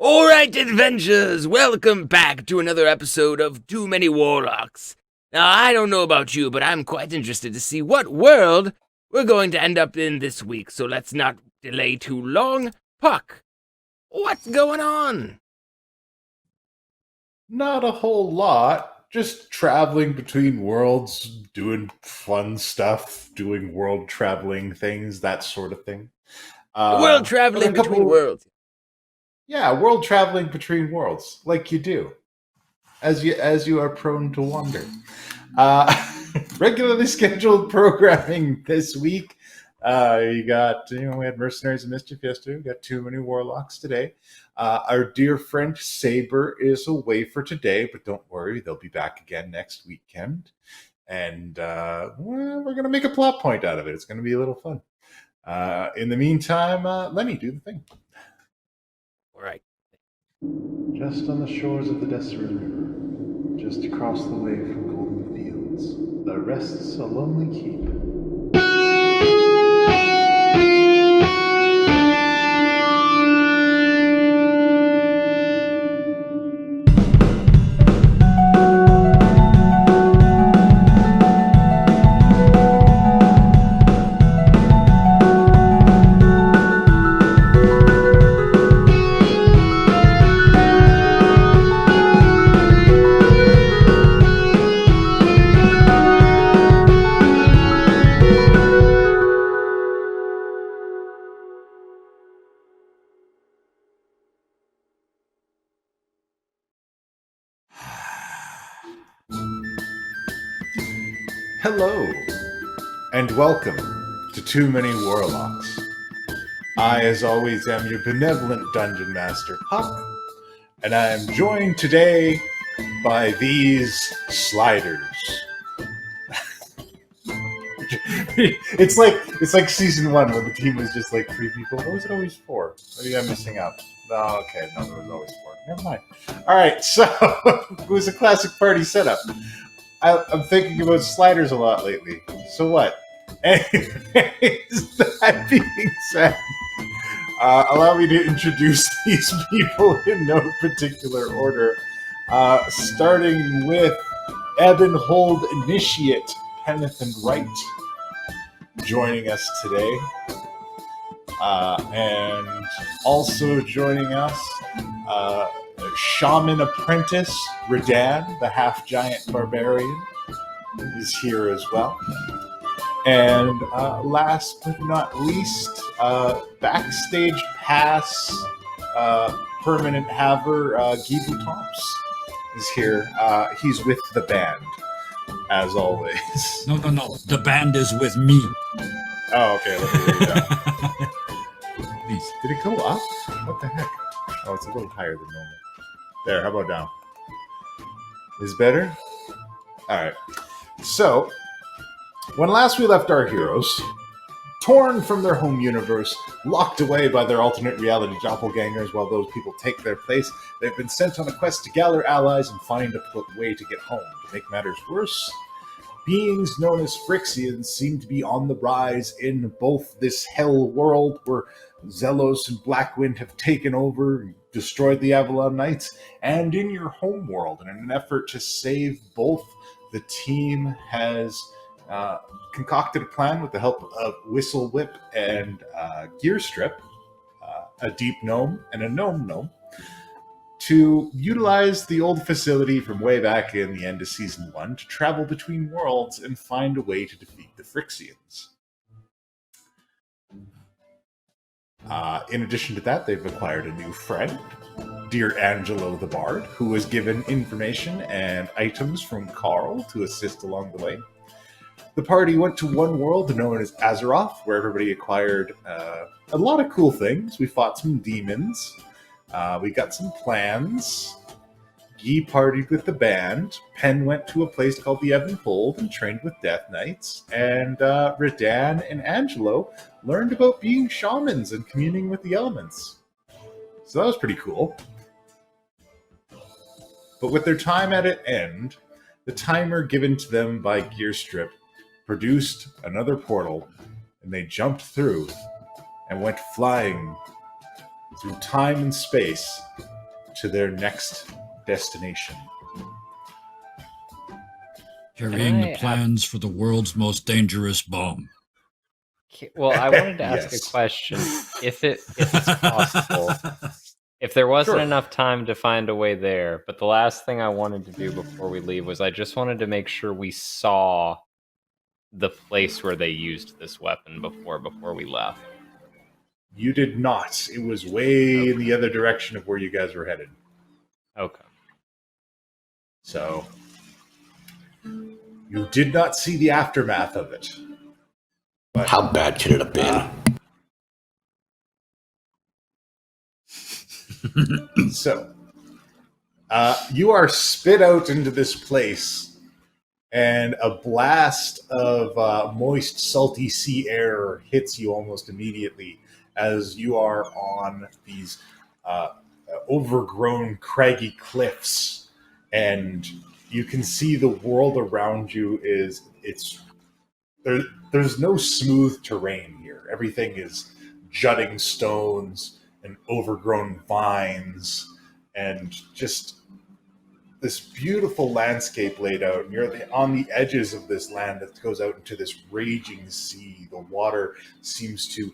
Alright, adventurers, welcome back to another episode of Too Many Warlocks. Now, I don't know about you, but I'm quite interested to see what world we're going to end up in this week, so let's not delay too long. Puck, what's going on? Not a whole lot. Just traveling between worlds, doing fun stuff, doing world traveling things, that sort of thing. World traveling between worlds. Yeah, world traveling between worlds, like you do, as you are prone to wander. Regularly scheduled programming this week. We had Mercenaries and Mischief yesterday. We got Too Many Warlocks today. Our dear friend Saber is away for today, but don't worry, they'll be back again next weekend. And we're going to make a plot point out of it. It's going to be a little fun. In the meantime, let me do the thing. All right. Just on the shores of the Tazeri River, just across the way from Golden Fields, there rests a lonely keep. Hello, and welcome to Too Many Warlocks. I, as always, am your benevolent Dungeon Master, Puck, and I am joined today by these sliders. It's like season 1 when the team was just like 3 people. What was it always 4? Maybe I'm missing out. Oh, okay, no, there was always 4. Never mind. All right, so it was a classic party setup. I'm thinking about sliders a lot lately. So what? Anyways, that being said, allow me to introduce these people in no particular order. Starting with Ebonhold Initiate, Penneth and Wright, joining us today. And also joining us, Shaman Apprentice, Redan, the half-giant barbarian, is here as well. And last but not least, backstage pass permanent haver, Guy Boutomps is here. He's with the band, as always. No. The band is with me. Oh, okay. Let me read that. Please. Did it go up? What the heck? Oh, it's a little higher than normal. There, how about now? Is better? Alright. So, when last we left our heroes, torn from their home universe, locked away by their alternate reality doppelgangers while those people take their place, they've been sent on a quest to gather allies and find a way to get home. To make matters worse, beings known as Phyrexians seem to be on the rise in both this hell world where Zelos and Blackwind have taken over and destroyed the Avalon Knights, and in your home world. And in an effort to save both, the team has concocted a plan with the help of Whistle Whip and Gear Strip, a deep gnome and a gnome, to utilize the old facility from way back in the end of Season 1 to travel between worlds and find a way to defeat the Phyrexians. In addition to that, they've acquired a new friend, dear Angelo the Bard, who was given information and items from Carl to assist along the way. The party went to one world known as Azeroth, where everybody acquired a lot of cool things. We fought some demons. We got some plans. Guy partied with the band. Penn went to a place called the Ebonhold and trained with Death Knights. And Redan and Angelo learned about being shamans and communing with the elements. So that was pretty cool. But with their time at an end, the timer given to them by Gearstrip produced another portal, and they jumped through and went flying through time and space to their next destination. Carrying the plans for the world's most dangerous bomb. Well, I wanted to ask Yes. a question. If it's possible, if there wasn't Sure. enough time to find a way there, but the last thing I wanted to do before we leave was I just wanted to make sure we saw the place where they used this weapon before we left. You did not. It was way in the other direction of where you guys were headed. Okay. So, you did not see the aftermath of it. But How bad could it have been? So, you are spit out into this place, and a blast of moist, salty sea air hits you almost immediately as you are on these overgrown, craggy cliffs, and you can see the world around you there's no smooth terrain here. Everything is jutting stones and overgrown vines and just this beautiful landscape laid out. And you're on the edges of this land that goes out into this raging sea. The water seems to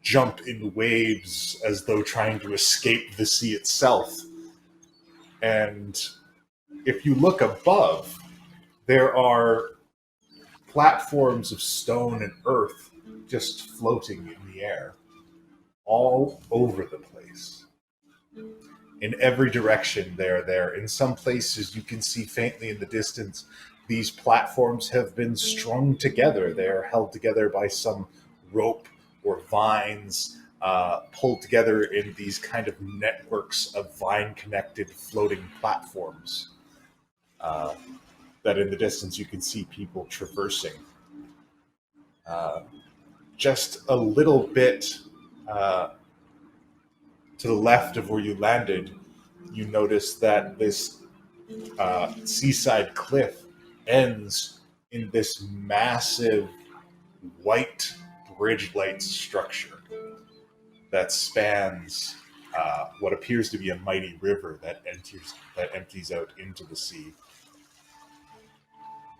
jump in waves as though trying to escape the sea itself. And if you look above, there are platforms of stone and earth just floating in the air all over the place. In every direction, they're there. In some places, you can see faintly in the distance, these platforms have been strung together. They are held together by some rope or vines, pulled together in these kind of networks of vine-connected floating platforms that in the distance you can see people traversing. Just a little bit to the left of where you landed, you notice that this seaside cliff ends in this massive white bridge-like structure that spans what appears to be a mighty river that empties out into the sea.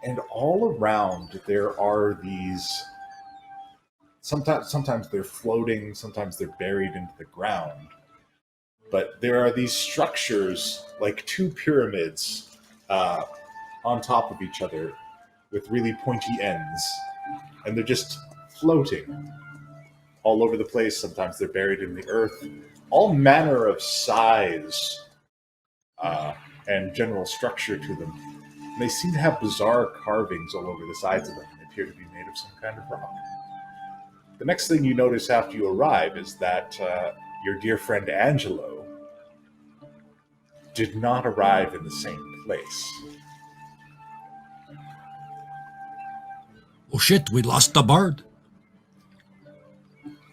And all around there are these, sometimes they're floating, sometimes they're buried into the ground, but there are these structures like two pyramids on top of each other with really pointy ends, and they're just floating all over the place. Sometimes they're buried in the earth, all manner of size and general structure to them. And they seem to have bizarre carvings all over the sides of them. They appear to be made of some kind of rock. The next thing you notice after you arrive is that your dear friend Angelo did not arrive in the same place. Oh shit, we lost the bard.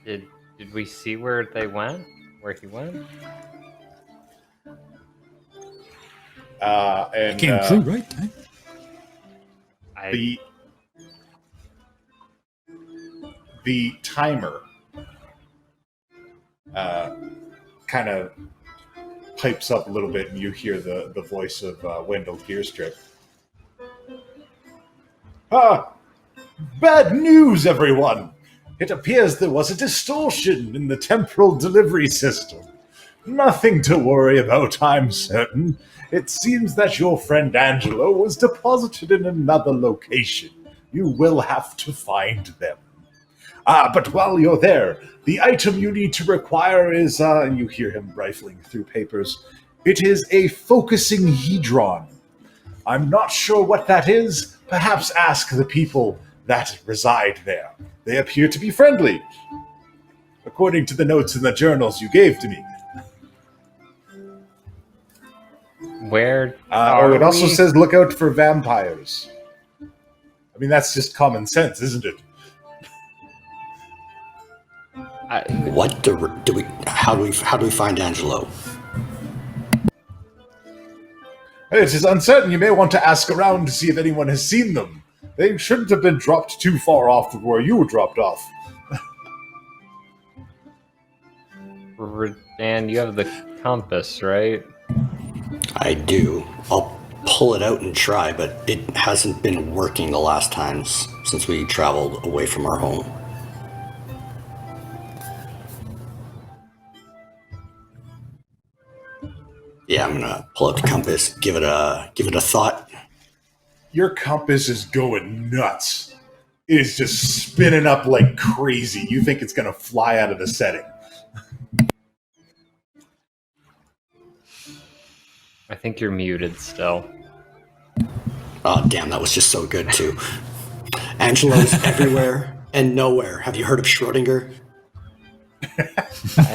Did we see where they went? Where he went? And Came true, right? the timer kind of pipes up a little bit, and you hear the voice of Wendell Gearstrip. Bad news, everyone! It appears there was a distortion in the temporal delivery system. Nothing to worry about, I'm certain. It seems that your friend Angelo was deposited in another location. You will have to find them. But while you're there, the item you need to require is, and you hear him rifling through papers, it is a focusing hedron. I'm not sure what that is. Perhaps ask the people that reside there. They appear to be friendly, according to the notes in the journals you gave to me. Where it also says look out for vampires. I mean, that's just common sense, isn't it? How do we find Angelo? It is uncertain. You may want to ask around to see if anyone has seen them. They shouldn't have been dropped too far off from where you were dropped off. Dan, you have the compass, right? I do. I'll pull it out and try, but it hasn't been working the last times since we traveled away from our home. Yeah, I'm gonna pull out the compass, give it a thought. Your compass is going nuts. It is just spinning up like crazy. You think it's going to fly out of the setting. I think you're muted still. Oh, damn, that was just so good, too. Angelo's everywhere and nowhere. Have you heard of Schrodinger?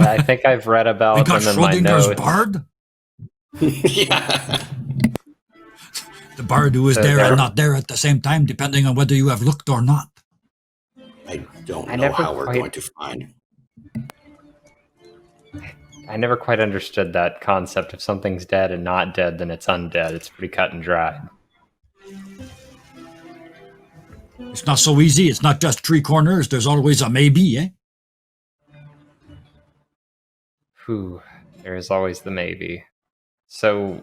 I think I've read about We got them in my Schrodinger's notes. bard? Yeah. The bard who is So there there- and not there at the same time, depending on whether you have looked or not. I don't I know never how we're quite- going to find. I never quite understood that concept. If something's dead and not dead, then it's undead. It's pretty cut and dry. It's not so easy. It's not just three corners. There's always a maybe, eh? Whew, there is always the maybe. So,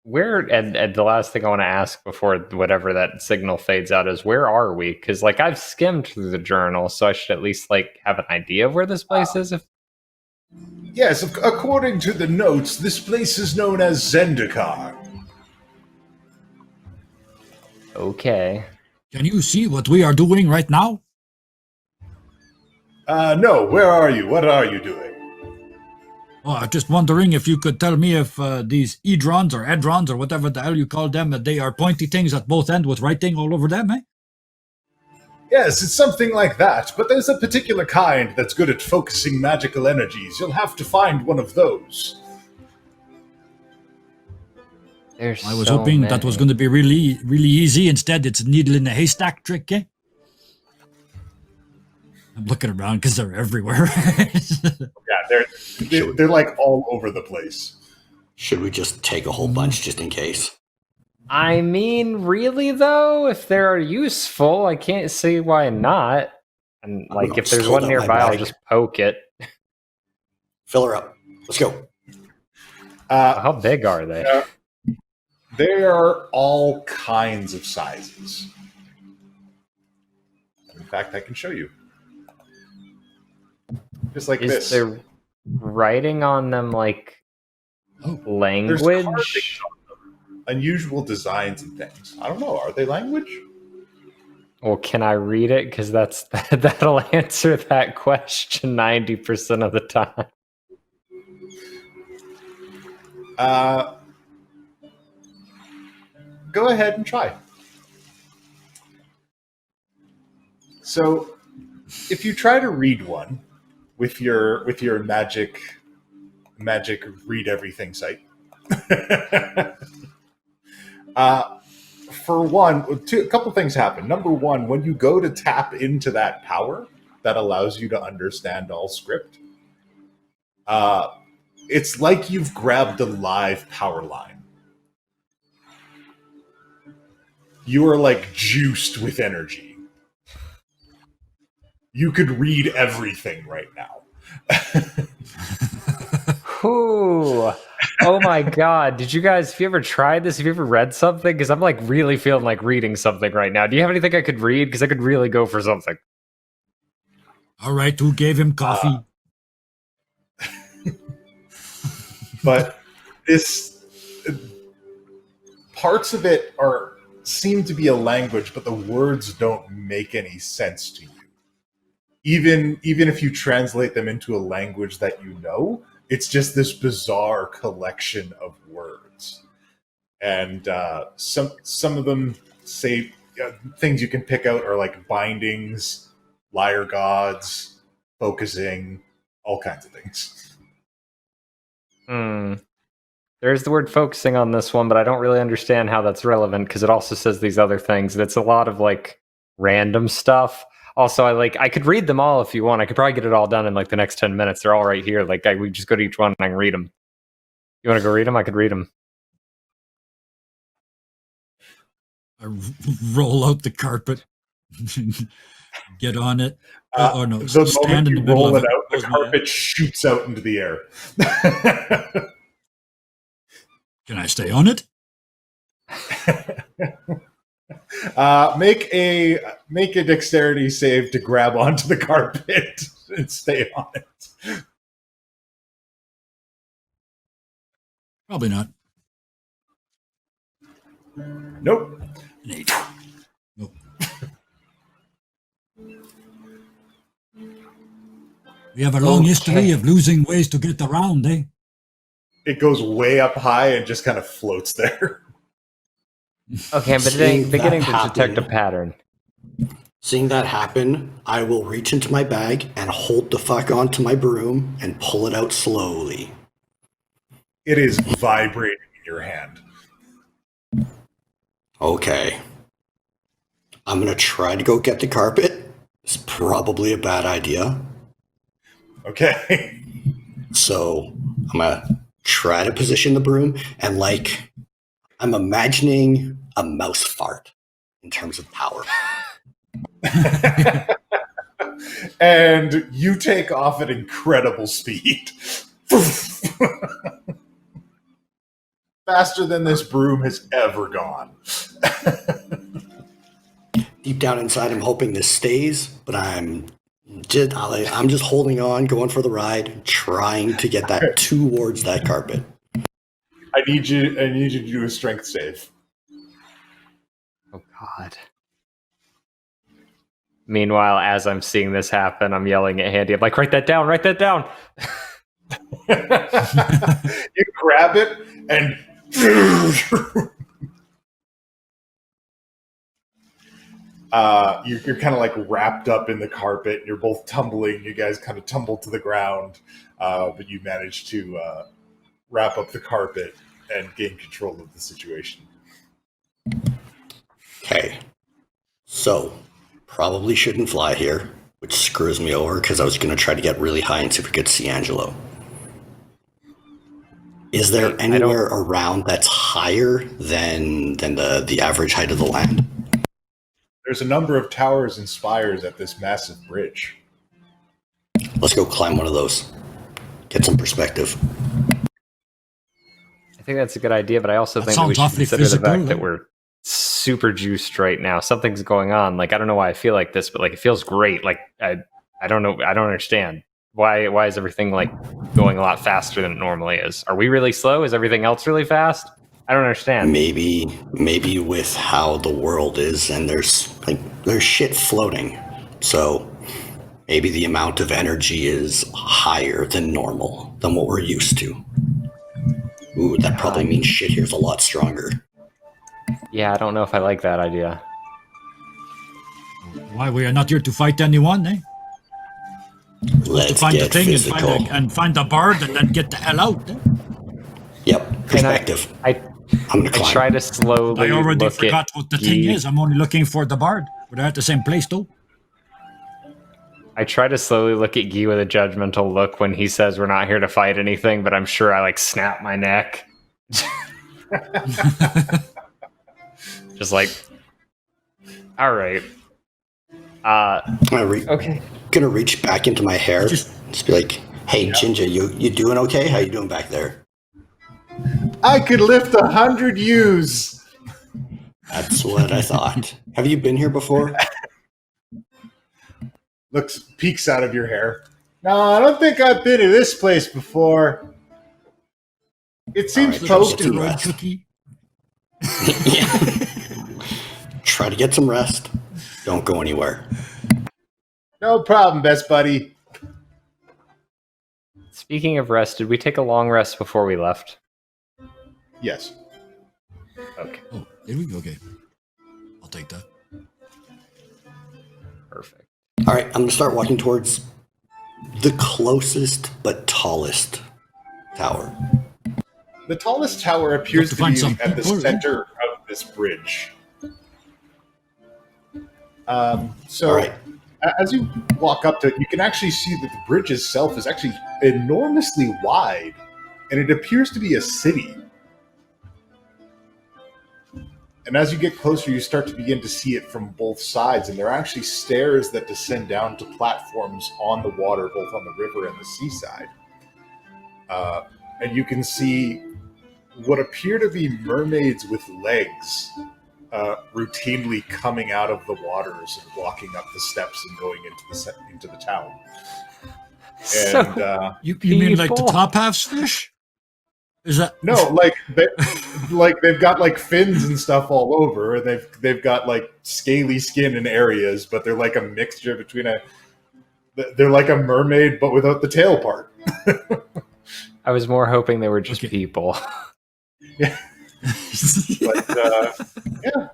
where, and the last thing I want to ask before whatever that signal fades out is, where are we? Because, like, I've skimmed through the journal, so I should at least, like, have an idea of where this place is. If Yes, according to the notes, this place is known as Zendikar. Okay. Can you see what we are doing right now? No, where are you? What are you doing? Oh, I'm just wondering if you could tell me if these edrons or edrons or whatever the hell you call them, they are pointy things at both ends with writing all over them, eh? Yes, it's something like that, but there's a particular kind that's good at focusing magical energies. You'll have to find one of those. There's I was so hoping that was many. going to be really, really easy. Instead, it's a needle in a haystack trick, eh? I'm looking around because they're everywhere. Yeah, they're like all over the place. Should we just take a whole bunch just in case? I mean, really, though? If they're useful, I can't see why not. And, I'm like, gonna if there's hold one up my nearby, I'll bag. just poke it. Fill her up. Let's go. How big are they? They are all kinds of sizes. In fact, I can show you. Just like Is this. there writing on them, like, Oh, There's language? carvings on them. Unusual designs and things. I don't know. Are they language? Well, can I read it? Because that'll answer that question 90% of the time. Go ahead and try. So, if you try to read one with your magic read everything site, for one, a couple things happen. Number one, when you go to tap into that power that allows you to understand all script, it's like you've grabbed a live power line. You are like juiced with energy. You could read everything right now. Ooh. Oh my god. Have you ever tried this? Have you ever read something? Because I'm like really feeling like reading something right now. Do you have anything I could read? Because I could really go for something. all right, who gave him coffee? But this parts of it seem to be a language, but the words don't make any sense to you. Even if you translate them into a language that you know, it's just this bizarre collection of words. And some of them say things you can pick out are like bindings, liar gods, focusing, all kinds of things. There's the word focusing on this one, but I don't really understand how that's relevant because it also says these other things. And it's a lot of like random stuff. Also, I could read them all if you want. I could probably get it all done in like the next 10 minutes. They're all right here. Like we just go to each one and I can read them. You want to go read them? I could read them. I roll out the carpet, get on it. The stand moment in the you middle roll of it out, the close my eyes. carpet shoots out into the air. Can I stay on it? Make a dexterity save to grab onto the carpet and stay on it. Probably not. Nope. An 8. Nope. We have a long history of losing ways to get around, eh? It goes way up high and just kind of floats there. Okay, I'm beginning to detect a pattern. Seeing that happen, I will reach into my bag and hold the fuck onto my broom and pull it out slowly. It is vibrating in your hand. Okay. I'm gonna try to go get the carpet. It's probably a bad idea. Okay. So I'm gonna try to position the broom and like I'm imagining a mouse fart in terms of power. And you take off at incredible speed. Faster than this broom has ever gone. Deep down inside, I'm hoping this stays, but I'm just holding on, going for the ride, trying to get that towards that carpet. I need you to do a strength save. Oh, God. Meanwhile, as I'm seeing this happen, I'm yelling at Handy. I'm like, write that down, write that down. You grab it and you're kind of like wrapped up in the carpet. You're both tumbling. You guys kind of tumble to the ground, but you manage to wrap up the carpet and gain control of the situation. Okay. So, probably shouldn't fly here, which screws me over because I was going to try to get really high and see if we could see Angelo. Is there anywhere around that's higher than the average height of the land? There's a number of towers and spires at this massive bridge. Let's go climb one of those. Get some perspective. I think that's a good idea, but I also think that we should consider the fact that we're super juiced right now. Something's going on. Like, I don't know why I feel like this, but like it feels great. Like I don't know. I don't understand. Why is everything like going a lot faster than it normally is? Are we really slow? Is everything else really fast? I don't understand. Maybe with how the world is and there's shit floating. So maybe the amount of energy is higher than normal, than what we're used to. Ooh, that probably means shit here's a lot stronger. Yeah, I don't know if I like that idea. Why we are not here to fight anyone, eh? Let's to find get the thing physical. and find the bird and then get the hell out. Eh? Yep, perspective. I'm gonna climb. I try to slowly. I already forgot what the thing is. I'm only looking for the bird. We're at the same place, though. I try to slowly look at Guy with a judgmental look when he says we're not here to fight anything, but I'm sure I like snap my neck. Just like, all right. Okay. Gonna reach back into my hair. Just be like, hey, Ginger, you doing okay? How you doing back there? I could lift 100 U's. That's what I thought. Have you been here before? Peeks out of your hair. No, I don't think I've been to this place before. It seems posted. Try to get some rest. Don't go anywhere. No problem, best buddy. Speaking of rest, did we take a long rest before we left? Yes. Okay. Oh, did we? Okay. I'll take that. Perfect. All right, I'm going to start walking towards the closest but tallest tower. The tallest tower appears to be at the center of this bridge. So, right. As you walk up to it, you can actually see that the bridge itself is actually enormously wide, and it appears to be a city. And as you get closer, you start to begin to see it from both sides, and there are actually stairs that descend down to platforms on the water, both on the river and the seaside. And you can see what appear to be mermaids with legs routinely coming out of the waters and walking up the steps and going into the town. And You mean like the top half's fish? Is that no, they've got like fins and stuff all over, and they've got like scaly skin in areas, but they're like a mixture between they're like a mermaid but without the tail part. I was more hoping they were just people. Yeah. But yeah,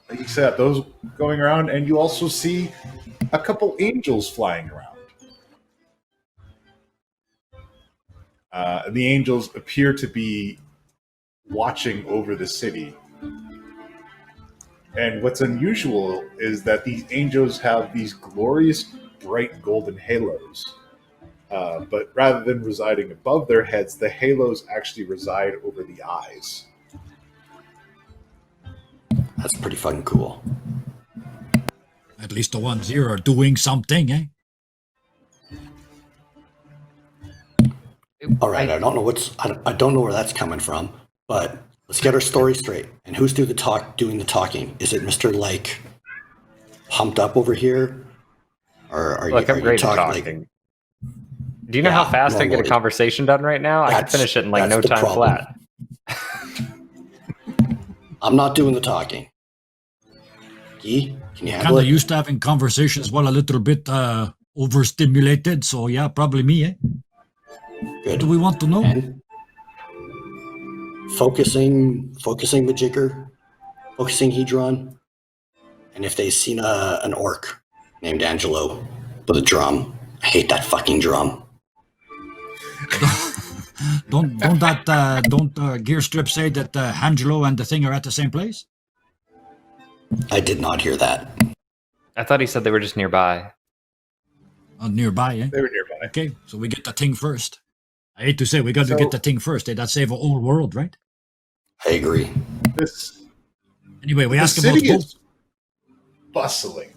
like you said, those going around, and you also see a couple angels flying around. The angels appear to be watching over the city. And what's unusual is that these angels have these glorious, bright golden halos. But rather than residing above their heads, the halos actually reside over the eyes. That's pretty fucking cool. at least the ones here are doing something, eh? All right, I don't know where that's coming from, but let's get our story straight. And who's doing the talking? Is it Mr. like pumped up over here, or are Look, you? I'm great at talking. Do you know how fast I get a conversation done right now? I could finish it in like no time flat. I'm not doing the talking. Guy, can you handle Kind of it? used to having conversations while a little bit overstimulated, so yeah, probably me, eh? Good. What do we want to know? And focusing Majigger, focusing Hedron, and if they've seen an orc named Angelo with a drum. I hate that fucking drum. Don't gear strip say that Angelo and the thing are at the same place? I did not hear that. I thought he said they were just nearby. Nearby, eh? They were nearby. Okay, so we get the thing first. I hate to say we got to get the thing first. Eh? That save a whole world, right? I agree. Anyway, we ask the about city both. is bustling.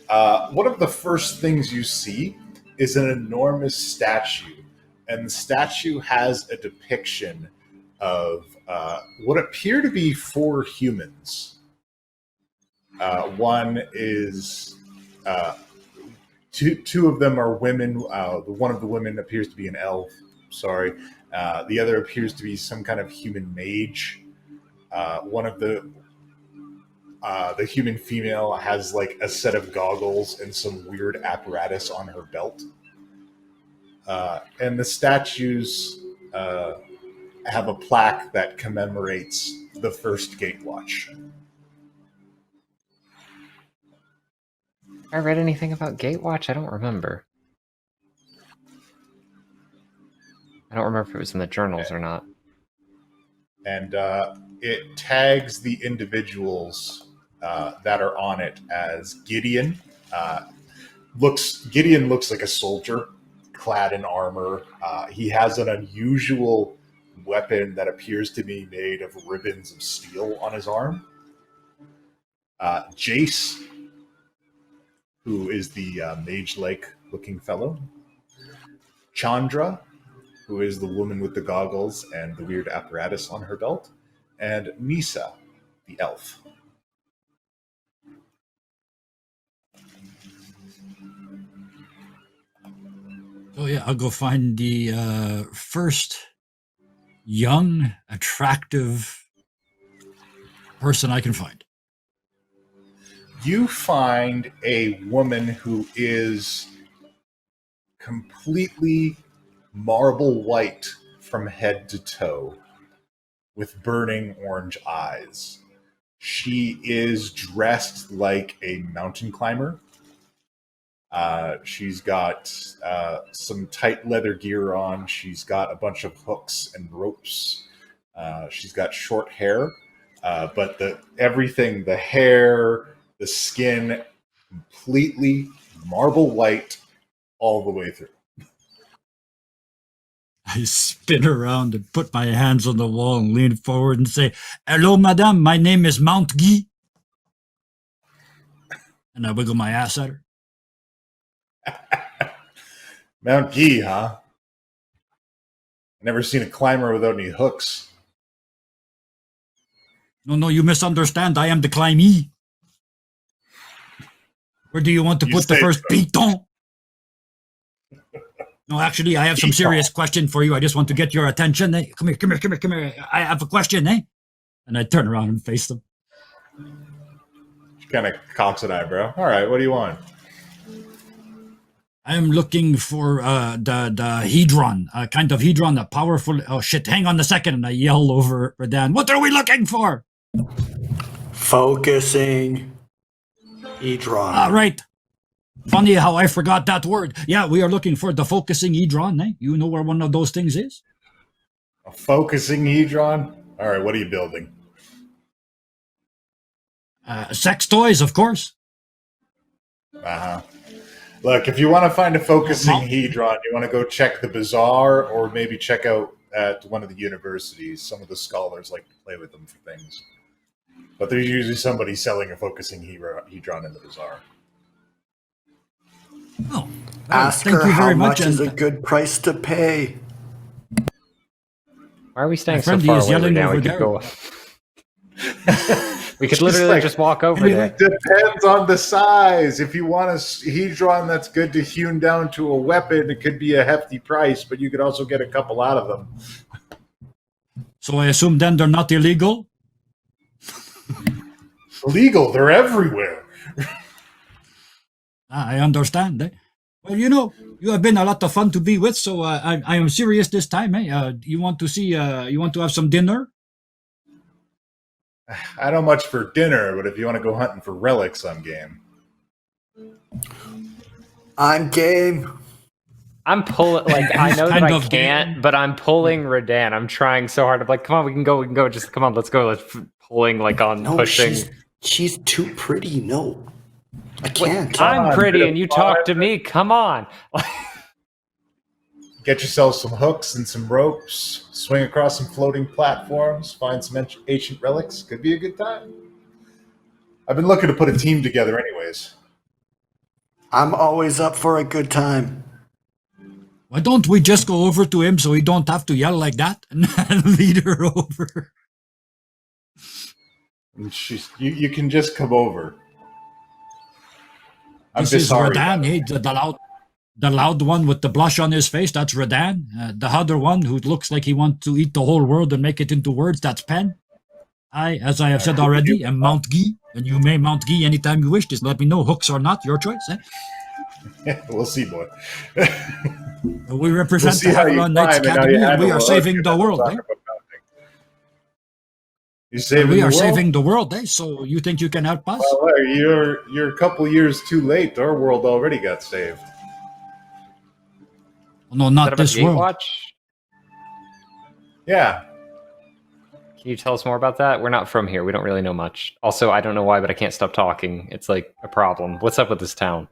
One of the first things you see is an enormous statue, and the statue has a depiction of what appear to be 4 humans. One is two of them are women. One of the women appears to be an elf. Sorry, the other appears to be some kind of human mage. One of the human female has like a set of goggles and some weird apparatus on her belt. And the statues have a plaque that commemorates the first Gatewatch. I read anything about Gatewatch? I don't remember. I don't remember if it was in the journals or not. And it tags the individuals that are on it as Gideon. Gideon looks like a soldier, clad in armor. He has an unusual weapon that appears to be made of ribbons of steel on his arm. Jace, who is the mage-like looking fellow. Chandra, who is the woman with the goggles and the weird apparatus on her belt. And Nisa, the elf. So yeah, I'll go find the first young, attractive person I can find. You find a woman who is completely marble white from head to toe with burning orange eyes. She is dressed like a mountain climber. She's got some tight leather gear on. She's got a bunch of hooks and ropes. She's got short hair, but everything, the hair, the skin, completely marble white all the way through. I spin around and put my hands on the wall and lean forward and say, "Hello, madame, my name is Mount Guy." And I wiggle my ass at her. Mount Guy, huh? Never seen a climber without any hooks. No, you misunderstand. I am the climbee. Where do you want to You put the say first so. piton? No, actually, I have some serious question for you. I just want to get your attention. Eh? Come here. I have a question, eh? And I turn around and face them. She kind of cocks an eyebrow. All right, what do you want? I'm looking for the Hedron, a kind of Hedron, a powerful... Oh, shit, hang on a second. And I yell over Redan, what are we looking for? Focusing Hedron. Ah, right. Funny how I forgot that word. Yeah, we are looking for the focusing Hedron, eh? You know where one of those things is? A focusing hedron? All right, what are you building? Sex toys, of course. Uh-huh. Look, if you want to find a focusing Well, hedron, you want to go check the bazaar or maybe check out at one of the universities. Some of the scholars like to play with them for things. But there's usually somebody selling a focusing hedron in the bazaar. Oh, well, Ask thank her you how very much much. is a And good price to pay. Why are we staying my so friend far is away yelling right now? over We could there. go. We could She's literally like, just walk over Anyway. there. Depends on the size. If you want a hedron that's good to hewn down to a weapon, it could be a hefty price, but you could also get a couple out of them. So I assume then they're not illegal? Illegal, they're everywhere. I understand. Eh? Well, you have been a lot of fun to be with, so I am serious this time. Eh? You want to see? You want to have some dinner? I don't much for dinner, but if you want to go hunting for relics, I'm game. I'm game. I'm pulling, like, I know that Kind I of can't, but I'm pulling Redan. I'm trying so hard. I'm like, come on, we can go. Just come on, let's go. Let's pulling, like, on No, pushing. she's too pretty. No, I can't. I'm on, pretty bit and of you fun. talk to me. Come on. Get yourself some hooks and some ropes, swing across some floating platforms, find some ancient relics. Could be a good time. I've been looking to put a team together anyways. I'm always up for a good time. Why don't we just go over to him so he don't have to yell like that and lead her over? And you can just come over. I'm This just is sorry. Redan, eh? The loud one with the blush on his face, that's Redan. The other one who looks like he wants to eat the whole world and make it into words, that's Pen. I, as I have said already, am Mount Guy, and you may Mount Guy anytime you wish. Just let me know, hooks or not, your choice. Eh? We'll see, boy. We represent see the how you Avalon Knights climb and how Academy, you and we handle are the saving hook, the and then world. we'll Eh? talk about mounting. You saving We the are world? saving the world, eh? So you think you can help us? Well, you're a couple years too late. Our world already got saved. No, Is that not about this world. Gatewatch? Yeah. Can you tell us more about that? We're not from here. We don't really know much. Also, I don't know why, but I can't stop talking. It's like a problem. What's up with this town?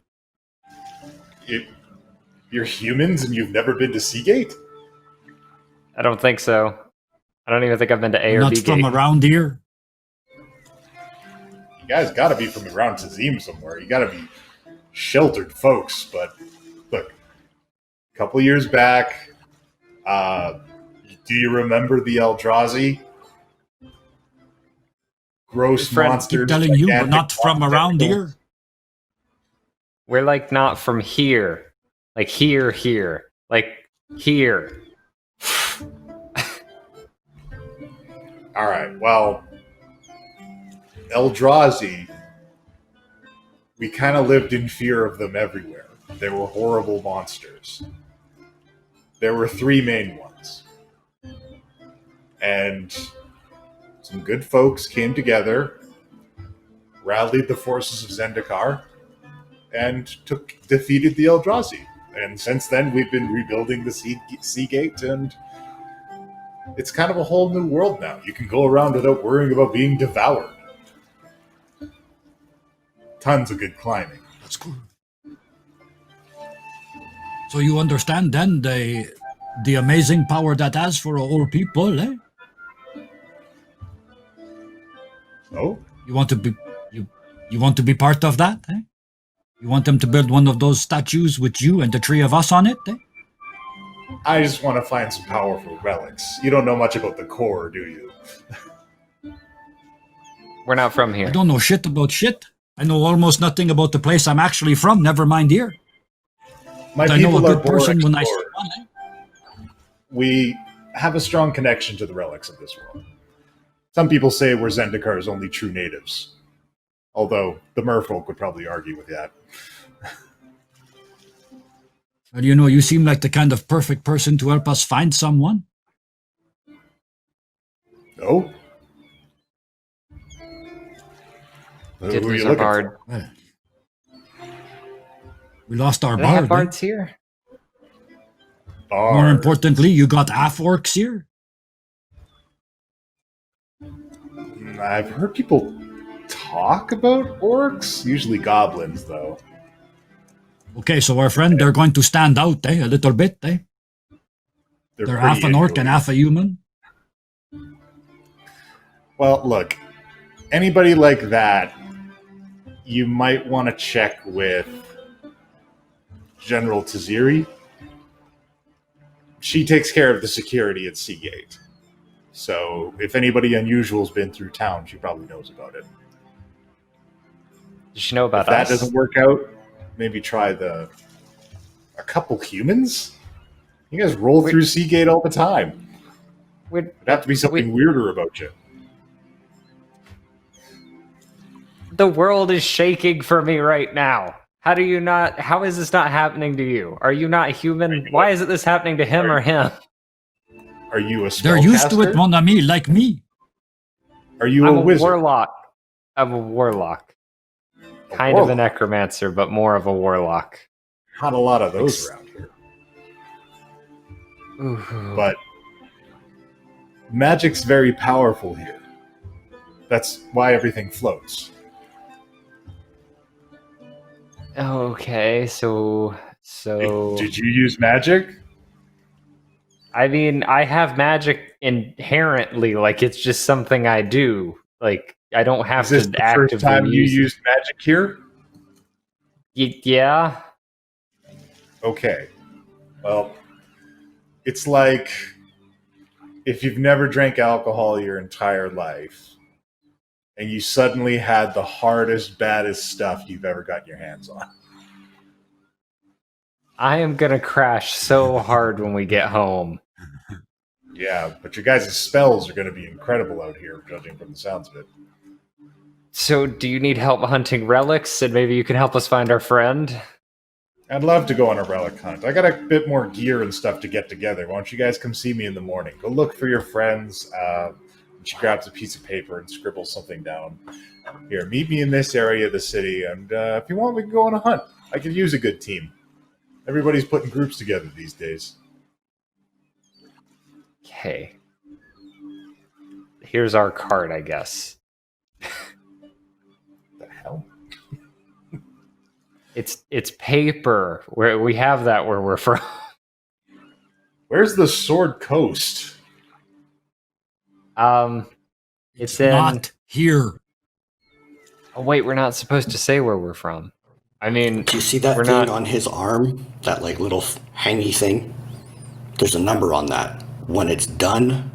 You're humans and you've never been to Seagate? I don't think so. I don't even think I've been to A or Not B from gate. around here. You guys got to be from around Tazim somewhere. You got to be sheltered folks. But look, a couple years back, do you remember the Eldrazi? Gross Friend, keep monsters. Keep telling you, we're gigantic not from around tentacles. here. We're like not from here. Like here. Like here. All right. Well, Eldrazi, we kind of lived in fear of them everywhere. They were horrible monsters. There were three main ones. And some good folks came together, rallied the forces of Zendikar, and defeated the Eldrazi. And since then, we've been rebuilding the Seagate, and it's kind of a whole new world now. You can go around without worrying about being devoured. Tons of good climbing. That's cool. So you understand then the amazing power that has for all people, eh? Oh, You want to be you want to be part of that, eh? You want them to build one of those statues with you and the three of us on it, eh? I just want to find some powerful relics. You don't know much about the core, do you? We're not from I here. don't know shit about shit. I know almost nothing about the place I'm actually from, never mind here. My But I know a people are good born person when I see explorers. one. Eh? We have a strong connection to the relics of this world. Some people say we're Zendikar's only true natives. Although the merfolk would probably argue with that. Well, you know, you seem like the kind of perfect person to help us find someone. No? Did Who are lose you our looking bard. for? Well, we lost our Do they have bard. bards here? More Bard. importantly, you got half-orcs here. I've heard people talk about orcs. Usually goblins, though. Okay, so our friend, they're going to stand out, eh? A little bit, eh? They're pretty half an orc and injury. half a human. Well, look, anybody like that, you might want to check with General Tazeri. She takes care of the security at Seagate. So if anybody unusual's been through town, she probably knows about it. Does she know If about that us? doesn't work out, maybe try a couple humans. You guys roll through Seagate all the time. We'd, It'd have to be something weirder about you. the world is shaking for me right now. How is this not happening to you? Are you not human? Why isn't this happening to him or him? Are you a They're used to it, spellcaster? mon ami, like me. Are you I'm a a wizard? warlock. I'm a warlock. A Kind of a warlock? necromancer, but more of a warlock. Not a lot of those around here. Ooh. But magic's very powerful here. That's why everything floats. Okay, so Did you use magic? I mean, I have magic inherently, like it's just something I do. Like I don't have Is this to the actively first time you use it. used magic here? Yeah. Okay. Well, it's like if you've never drank alcohol your entire life and you suddenly had the hardest, baddest stuff you've ever gotten your hands on. I am gonna crash so hard when we get home. Yeah, but your guys' spells are going to be incredible out here, judging from the sounds of it. So, do you need help hunting relics? And maybe you can help us find our friend? I'd love to go on a relic hunt. I got a bit more gear and stuff to get together. Why don't you guys come see me in the morning? Go look for your friends. She grabs a piece of paper and scribbles something down. Here, meet me in this area of the city, and if you want, we can go on a hunt. I could use a good team. Everybody's putting groups together these days. Okay. Here's our card, I guess. The hell? It's paper. Where we have that where we're from. Where's the Sword Coast? It's in. Not here. Oh wait, we're not supposed to say where we're from. I mean, Do you see that we're thing not. on his arm? That like little hangy thing? There's a number on that. When it's done,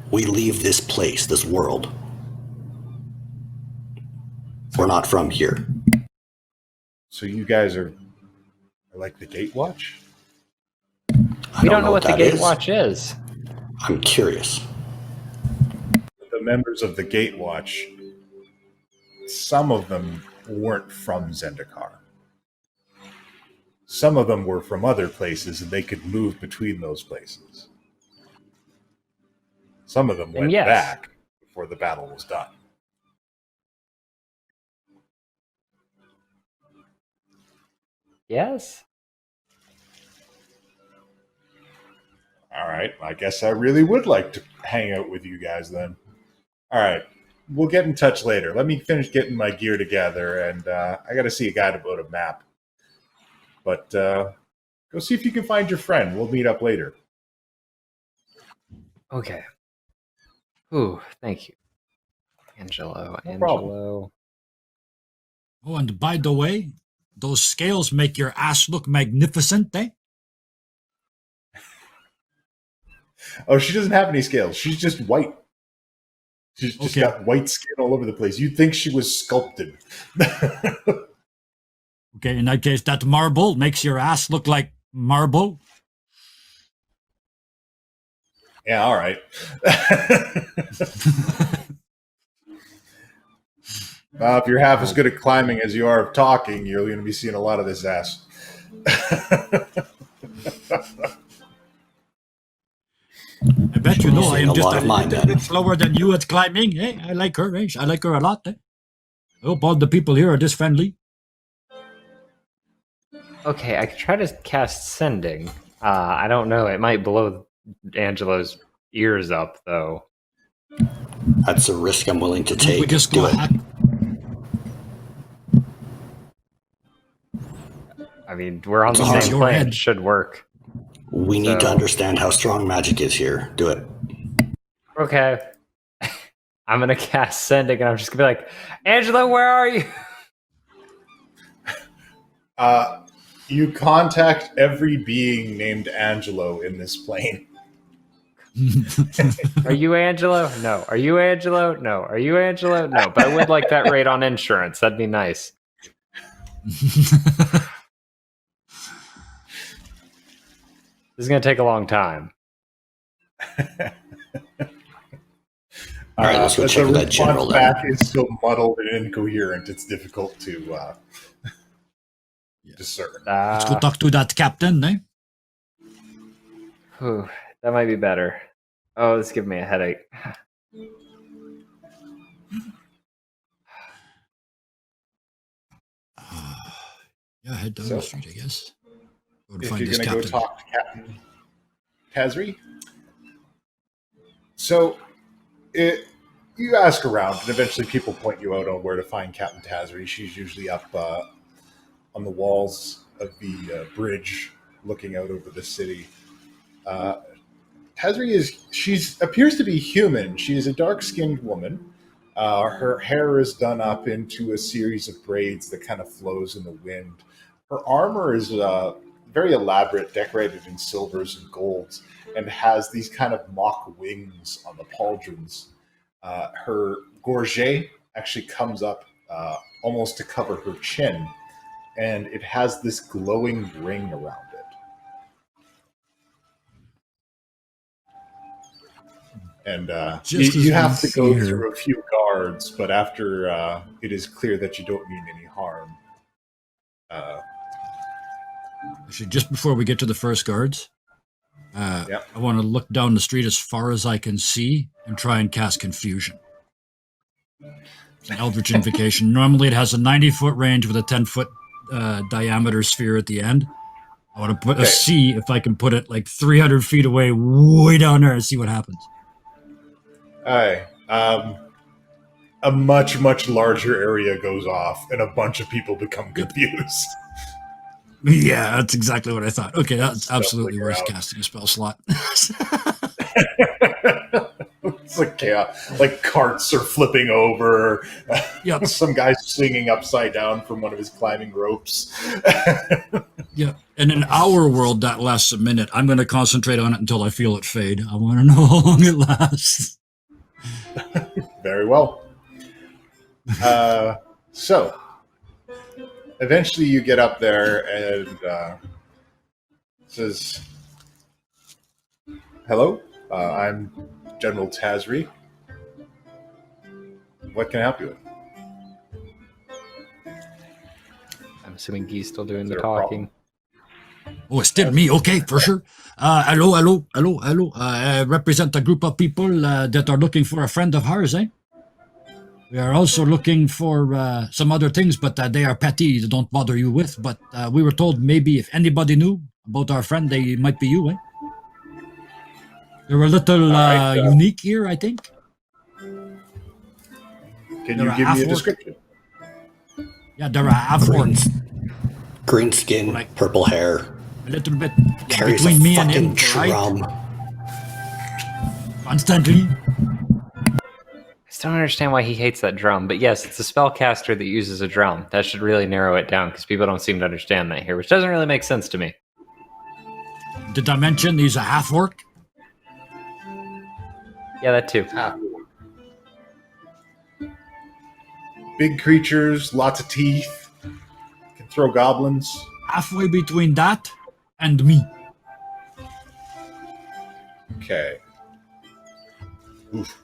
we leave this place, this world. We're not from here. So you guys are like the Gatewatch? I We don't know what the that is. Gatewatch is. I'm curious. The members of the Gatewatch, some of them weren't from Zendikar. Some of them were from other places, and they could move between those places. Some of them went yes. back before the battle was done. Yes. All right, I guess I really would like to hang out with you guys then. All right, we'll get in touch later. Let me finish getting my gear together, and I got to see a guide about a map. But go see if you can find your friend. We'll meet up later. Okay. Ooh, thank you, Angelo. No problem. Angelo. Oh, and by the way, those scales make your ass look magnificent, eh? Oh, she doesn't have any scales. She's just white. She's just Okay. got white skin all over the place. You'd think she was sculpted. Okay, in that case, that marble makes your ass look like marble. Yeah, all right. If you're half as good at climbing as you are of talking, you're going to be seeing a lot of this ass. I bet you know I Seeing am a just lot a of mine, little bit then. slower than you at climbing. Hey, I like her. Eh? I like her a lot. Eh? I hope all the people here are this friendly. Okay, I could try to cast Sending. I don't know. It might blow Angelo's ears up, though. That's a risk I'm willing to We take. just Do go it. hack. I mean, we're on the It's same your plane. head. It should work. We need to So- understand how strong magic is here. Do it. Okay. I'm going to cast Sending, and I'm just going to be like, Angelo, where are you? You contact every being named Angelo in this plane. Are you Angelo? No. Are you Angelo? No. Are you Angelo? No. But I would like that rate on insurance. That'd be nice. This is going to take a long time. All right, let's go The check with that response general then. back is so muddled and incoherent, it's difficult to discern. Let's go talk to that captain, eh? Whew, that might be better. Oh, this is giving me a headache. Yeah, head down So, the street, I guess. Go to If find you're this going to go captain. talk to Captain Tazeri. So, you ask around, and eventually people point you out on where to find Captain Tazeri. She's usually up on the walls of the bridge, looking out over the city. Tazeri appears to be human. She is a dark-skinned woman. Her hair is done up into a series of braids that kind of flows in the wind. Her armor is very elaborate, decorated in silvers and golds, and has these kind of mock wings on the pauldrons. Her gorget actually comes up almost to cover her chin, and it has this glowing ring around it. And Just you as have to we go fear. through a few guards, but after it is clear that you don't mean any harm. Actually, just before we get to the first guards, Yep. I want to look down the street as far as I can see and try and cast confusion. It's an Eldritch Invocation. Normally it has a 90-foot range with a 10-foot diameter sphere at the end. I want to Okay. see if I can put it like 300 feet away, way down there, and see what happens. Aye. A much, much larger area goes off, and a bunch of people become confused. Yeah, that's exactly what I thought. Okay, that's Stuff absolutely like worth around. casting a spell slot. It's like chaos. Like carts are flipping over. Yep. Some guy's swinging upside down from one of his climbing ropes. Yeah, and in our world, that lasts a minute. I'm going to concentrate on it until I feel it fade. I want to know how long it lasts. Very well. So, eventually you get up there and says, "Hello, I'm General Tazeri. What can I help you with?" I'm assuming Guy's still doing Is the there a problem? talking. Oh, it's still me. Okay, for sure. Hello. I represent a group of people that are looking for a friend of ours, eh? We are also looking for some other things, but they are petty. They don't bother you with. But we were told maybe if anybody knew about our friend, they might be you, eh? They're a little right, unique here, I think. Can They're you a give me a half-orc. description? Yeah, they're a half-orc. Green skin, Like- purple hair, A little bit carries between a me and fucking him, right? drum. Constantly. I still don't understand why he hates that drum, but yes, it's a spellcaster that uses a drum. That should really narrow it down because people don't seem to understand that here, which doesn't really make sense to me. Did I mention he's a half-orc? Yeah, that too. big creatures, lots of teeth, can throw goblins. Halfway between that and me. Okay. Oof.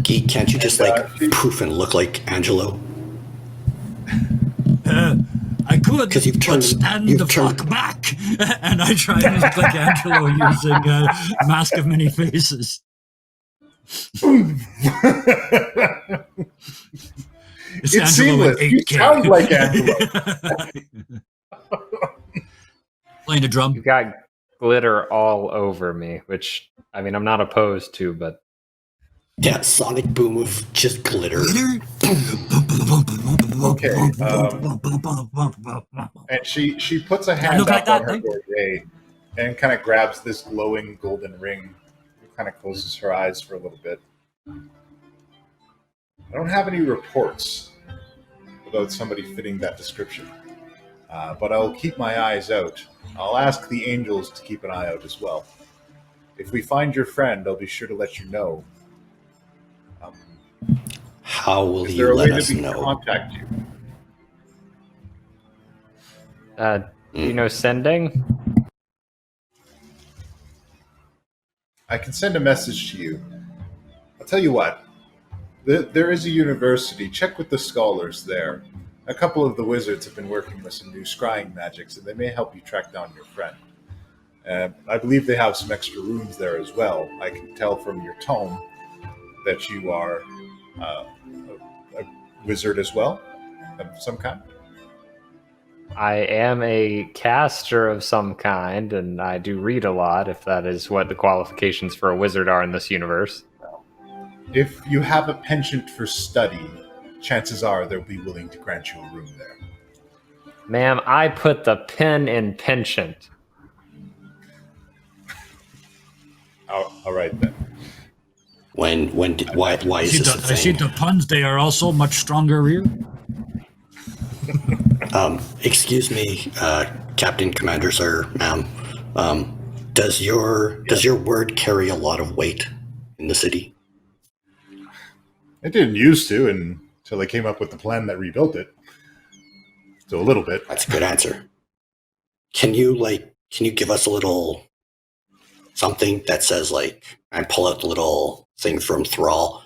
Geek, can't you just like And, poof and look like Angelo? I could, 'Cause you've but turned- stand you've the turned- fuck back. And I try and look like Angelo using Mask of Many Faces. It's It's Angelo in seamless. You 8K. sound like Angelo. Playing the drum. You got glitter all over me, which I mean I'm not opposed to, but Yeah, sonic boom of just glitter. Okay, And she puts a hand look up like that, on her right? gorget and kind of grabs this glowing golden ring. Kind of closes her eyes for a little bit. I don't have any reports about somebody fitting that description, but I'll keep my eyes out. I'll ask the angels to keep an eye out as well. If we find your friend, I'll be sure to let you know. How will Is there you a let way us to know? contact you? do you know sending? I can send a message to you. I'll tell you what. There is a university. Check with the scholars there. A couple of the wizards have been working with some new scrying magics, and they may help you track down your friend. I believe they have some extra rooms there as well. I can tell from your tone that you are a wizard as well, of some kind. I am a caster of some kind, and I do read a lot, if that is what the qualifications for a wizard are in this universe. If you have a penchant for study, chances are they'll be willing to grant you a room there. Ma'am, I put the pen in penchant. All right then. Why is this a I see thing? the puns. They are also much stronger here. Excuse me, Captain, Commander, sir, ma'am. Does your word carry a lot of weight in the city? It didn't used to until they came up with the plan that rebuilt it. So a little bit. That's a good answer. Can you give us a little something that says and pull out the little thing from Thrall,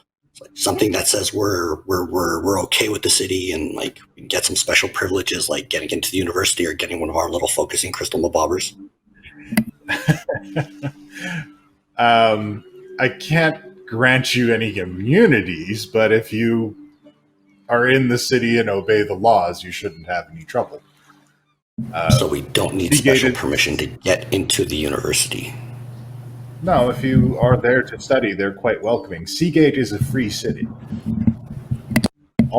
something that says we're okay with the city and we can get some special privileges like getting into the university or getting one of our little focusing crystal mabobbers? I can't grant you any immunities, but if you are in the city and obey the laws, you shouldn't have any trouble. So we don't need Seagate special is- permission to get into the university. No, if you are there to study, they're quite welcoming. Seagate is a free city.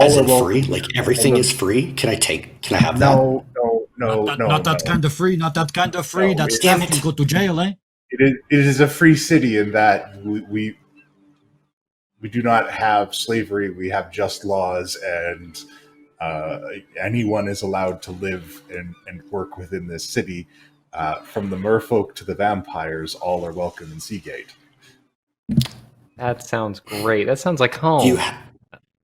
As in are free? welcome. Everything is free? Can I have that? No. Not that kind of free. Not that kind of free. No, That's damn stuff it. you go to jail, eh? It is a free city in that we do not have slavery. We have just laws, and anyone is allowed to live and work within this city. From the merfolk to the vampires, all are welcome in Seagate. That sounds great. That sounds like home.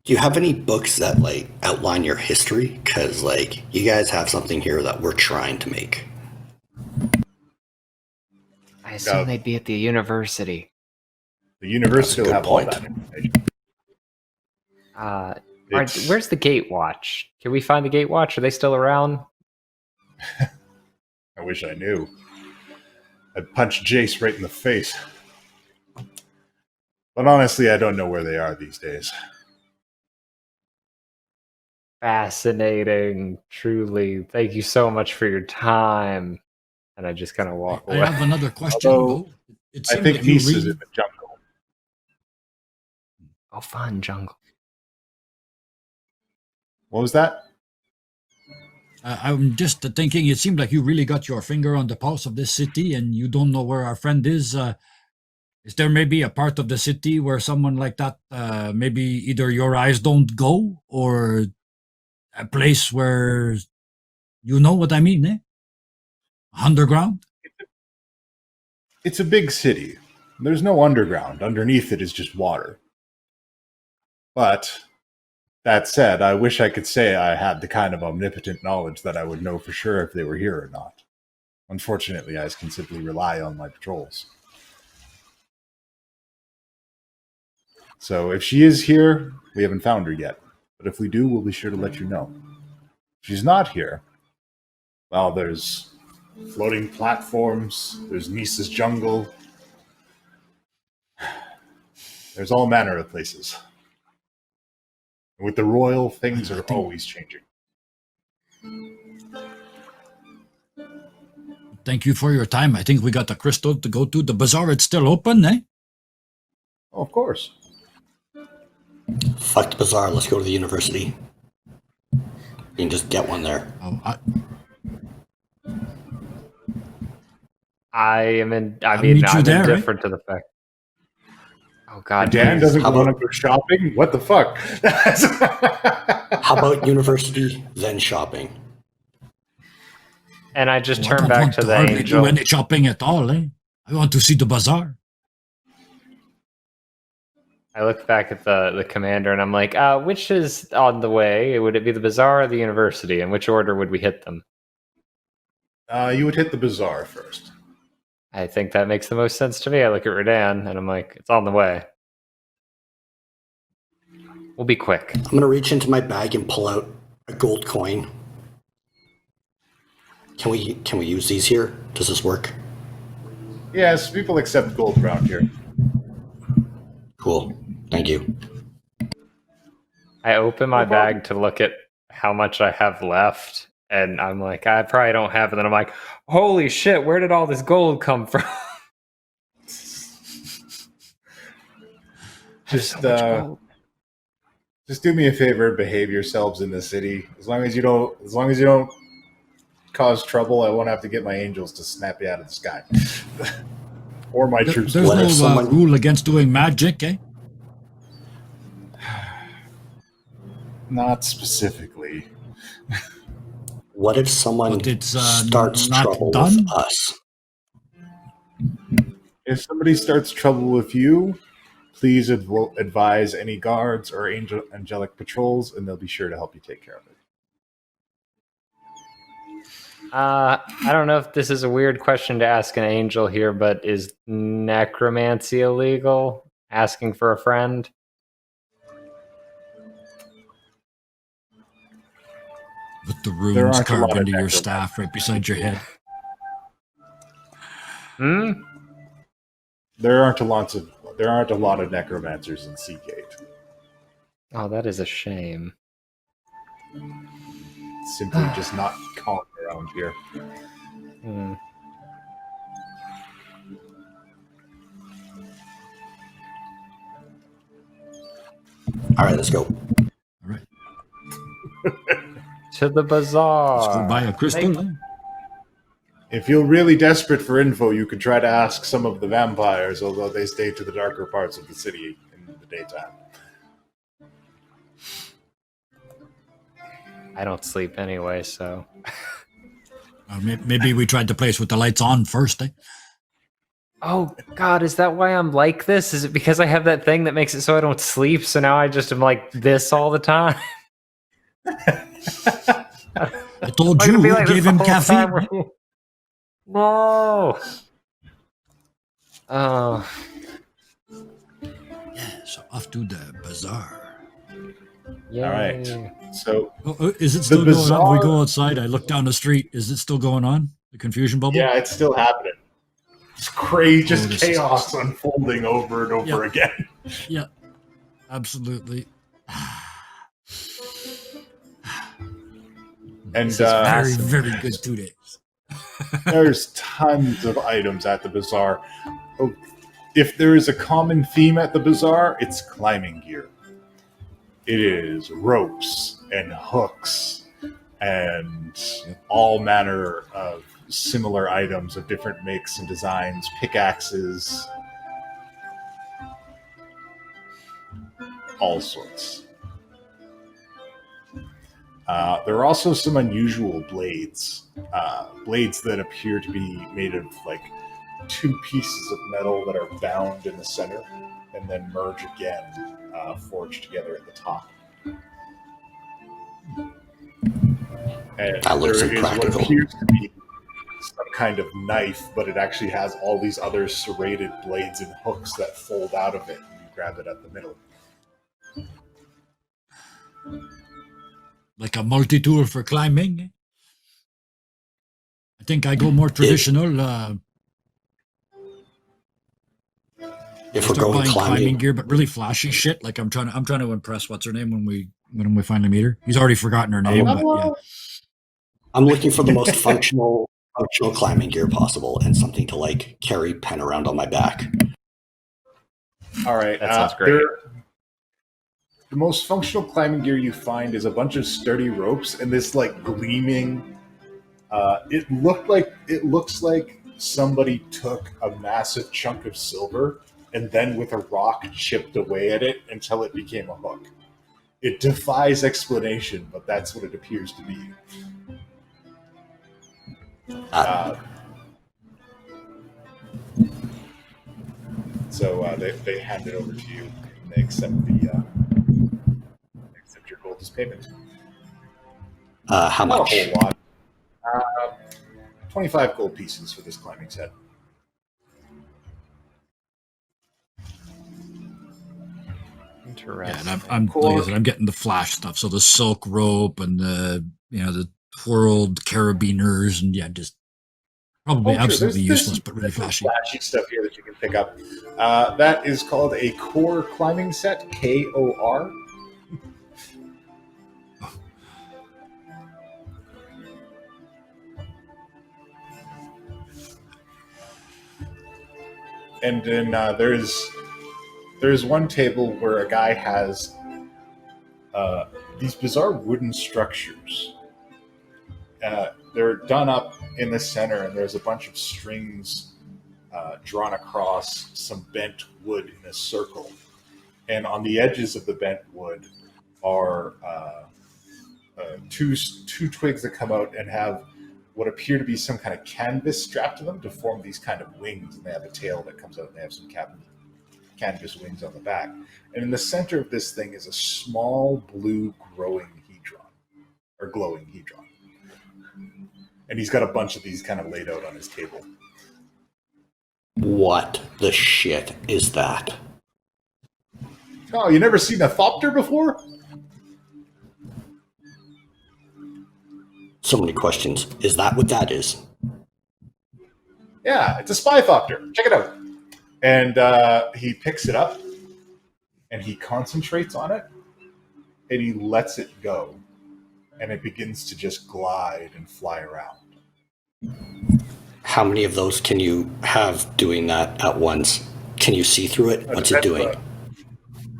Do you have any books that outline your history? Because you guys have something here that we're trying to make. I assume they'd be at the university. The university will good have all point. that information. Where's the Gatewatch? Can we find the Gatewatch? Are they still around? I wish I knew. I'd punch Jace right in the face. But honestly, I don't know where they are these days. Fascinating. Truly. Thank you so much for your time. And I just kind of walk I away. have another question. Although, though. It I seems think like you Nice is really- in the jungle. Oh, fun jungle. What was that? I'm just thinking. It seemed like you really got your finger on the pulse of this city, and you don't know where our friend is. Is there maybe a part of the city where someone like that, maybe either your eyes don't go, or a place where you know what I mean, eh? Underground? It's a big city. There's no underground. Underneath it is just water. But That said, I wish I could say I had the kind of omnipotent knowledge that I would know for sure if they were here or not. Unfortunately, I can simply rely on my patrols. So if she is here, we haven't found her yet. But if we do, we'll be sure to let you know. If she's not here, well, there's floating platforms, there's Nisa's jungle, there's all manner of places. With the royal, things are always changing. Thank you for your time. I think we got the crystal to go to. The bazaar, it's still open, eh? Oh, of course. Fuck the bazaar. Let's go to the university. You can just get one there. Oh, I'm meet you there, indifferent to the fact. Oh God, Dan please. doesn't want to go shopping? What the fuck? How about university, then shopping? And I just I turn don't back want to the hardly angel. do any shopping at all, eh? I want to see the bazaar. I look back at the commander and I'm like, which is on the way? Would it be the bazaar or the university? In which order would we hit them? You would hit the bazaar first. I think that makes the most sense to me. I look at Redan and I'm like, it's on the way. We'll be quick. I'm going to reach into my bag and pull out a gold coin. Can we use these here? Does this work? Yes, people accept gold around here. Cool. Thank you. I open my bag to look at how much I have left, and I'm like, I probably don't have it. And then I'm like, holy shit, where did all this gold come from? Just do me a favor and behave yourselves in the city. As long as you don't cause trouble, I won't have to get my angels to snap you out of the sky. Or my troops. There's no rule against doing magic, eh? Not specifically. What if someone But it's starts not trouble done? with us? If somebody starts trouble with you, please advise any guards or angelic patrols, and they'll be sure to help you take care of it. I don't know if this is a weird question to ask an angel here, but is necromancy illegal? Asking for a friend? With the runes carved into your staff right beside your head. There aren't a lot of necromancers in Seagate. Oh, that is a shame. It's simply just not common around here. All right, let's go. All right. To the bazaar. Let's go buy a crystal. Eh? If you're really desperate for info, you could try to ask some of the vampires, although they stay to the darker parts of the city in the daytime. I don't sleep anyway, so... Maybe we tried the place with the lights on first, eh? Oh, God, is that why I'm like this? Is it because I have that thing that makes it so I don't sleep, so now I just am like this all the time? I told you, like gave him caffeine. No! Oh. Yeah, so off to the bazaar. Yay. All right. So, is it still going on? We go outside. I look down the street. Is it still going on? The confusion bubble? yeah, it's still happening. It's crazy, just chaos unfolding over and over again. Yeah, absolutely. And very, very good 2 days. there's tons of items at the bazaar. Oh, if there is a common theme at the bazaar, it's climbing gear. It is ropes and hooks and all manner of similar items of different makes and designs, pickaxes, all sorts. There are also some unusual blades. Blades that appear to be made of like 2 pieces of metal that are bound in the center and then merge again, forged together at the top. And That looks there is what impractical. appears to be some kind of knife, but it actually has all these other serrated blades and hooks that fold out of it. And you grab it at the middle. Like a multi-tool for climbing. I think I go more traditional. If Start we're going buying climbing climbing, gear, but really flashy shit. Like I'm trying to impress what's her name when we finally meet her. He's already forgotten her name, but yeah. I'm looking for the most functional climbing gear possible and something to like carry pen around on my back. All right, That sounds great. The most functional climbing gear you find is a bunch of sturdy ropes and this like gleaming. It looks like somebody took a massive chunk of silver and then with a rock chipped away at it until it became a hook. It defies explanation, but that's what it appears to be. So they hand it over to you and they accept your gold as payment. How Not much? a whole lot. 25 gold pieces for this climbing set. Interesting. Yeah, and I'm like I said, I'm getting the flash stuff. So the silk rope and the twirled carabiners and just probably absolutely useless, but really flashy. Flashy stuff here that you can pick up. That is called a core climbing set, KOR. And then there's one table where a guy has these bizarre wooden structures. They're done up in the center, and there's a bunch of strings drawn across some bent wood in a circle. And on the edges of the bent wood are two twigs that come out and have what appear to be some kind of canvas strapped to them to form these kind of wings. And they have a tail that comes out, and they have some canvas wings on the back. And in the center of this thing is a small blue glowing hedron. And he's got a bunch of these kind of laid out on his table. What the shit is that? Oh, you never seen a Fopter before? So many questions. Is that what that is? Yeah, it's a spy Fopter. Check it out. And he picks it up, and he concentrates on it, and he lets it go. And it begins to just glide and fly around. How many of those can you have doing that at once? Can you see through it? What's it doing?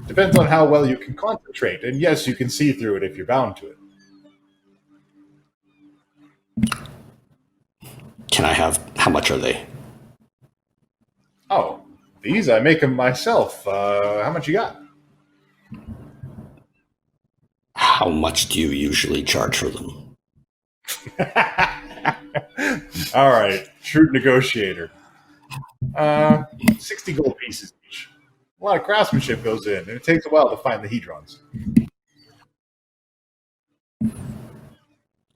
Depends on how well you can concentrate. And yes, you can see through it if you're bound to it. Can I have, how much are they? Oh, these I make them myself. How much you got? How much do you usually charge for them? All right, shrewd negotiator. 60 gold pieces each. A lot of craftsmanship goes in, and it takes a while to find the hedrons.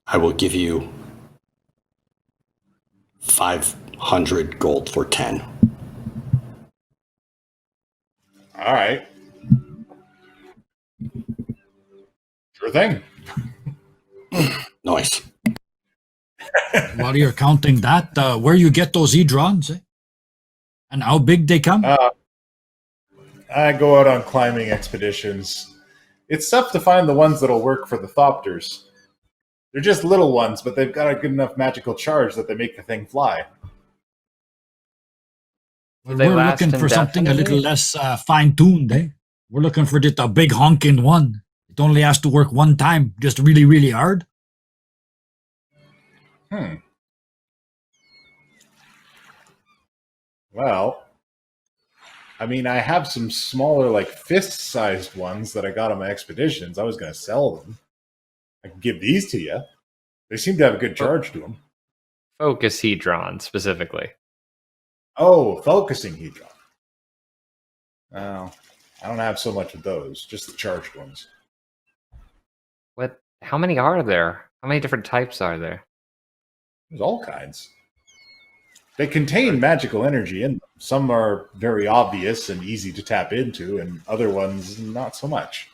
I will give you 500 gold for 10. All right. Sure thing. Nice. While you're counting that, where you get those hedrons, and how big they come? I go out on climbing expeditions. It's tough to find the ones that'll work for the Thopters. They're just little ones, but they've got a good enough magical charge that they make the thing fly. Well, we're looking for something a little less fine-tuned, eh? We're looking for just a big honking one. It only has to work one time, just really, really hard. Well, I mean, I have some smaller, like fist-sized ones that I got on my expeditions. I was going to sell them. I can give these to you. They seem to have a good charge to them. Focus Hedron, specifically. Oh, focusing hedron. Oh, I don't have so much of those, just the charged ones. What How many are there? How many different types are there? There's all kinds. They contain magical energy in them. Some are very obvious and easy to tap into, and other ones not so much.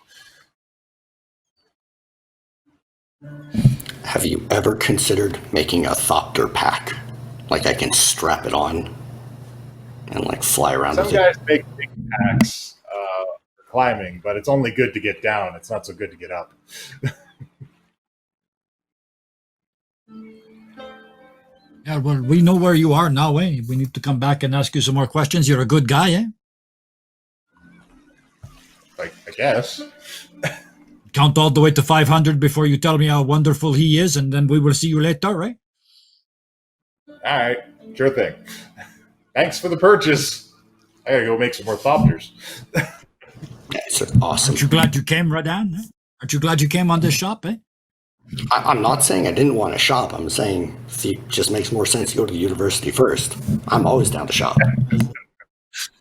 Have you ever considered making a Fopter pack? Like I can strap it on and like fly around Some with guys it. make big packs for climbing, but it's only good to get down. It's not so good to get up. Yeah, well, we know where you are now, eh? We need to come back and ask you some more questions. You're a good guy, eh? Like, I guess. Count all the way to 500 before you tell me how wonderful he is, and then we will see you later, right? All right, sure thing. Thanks for the purchase. I gotta go make some more Fopters. It's awesome. Aren't you glad you came, Radan? Eh? Aren't you glad you came on this shop, eh? I'm not saying I didn't want to shop. I'm saying it just makes more sense to go to the university first. I'm always down to shop.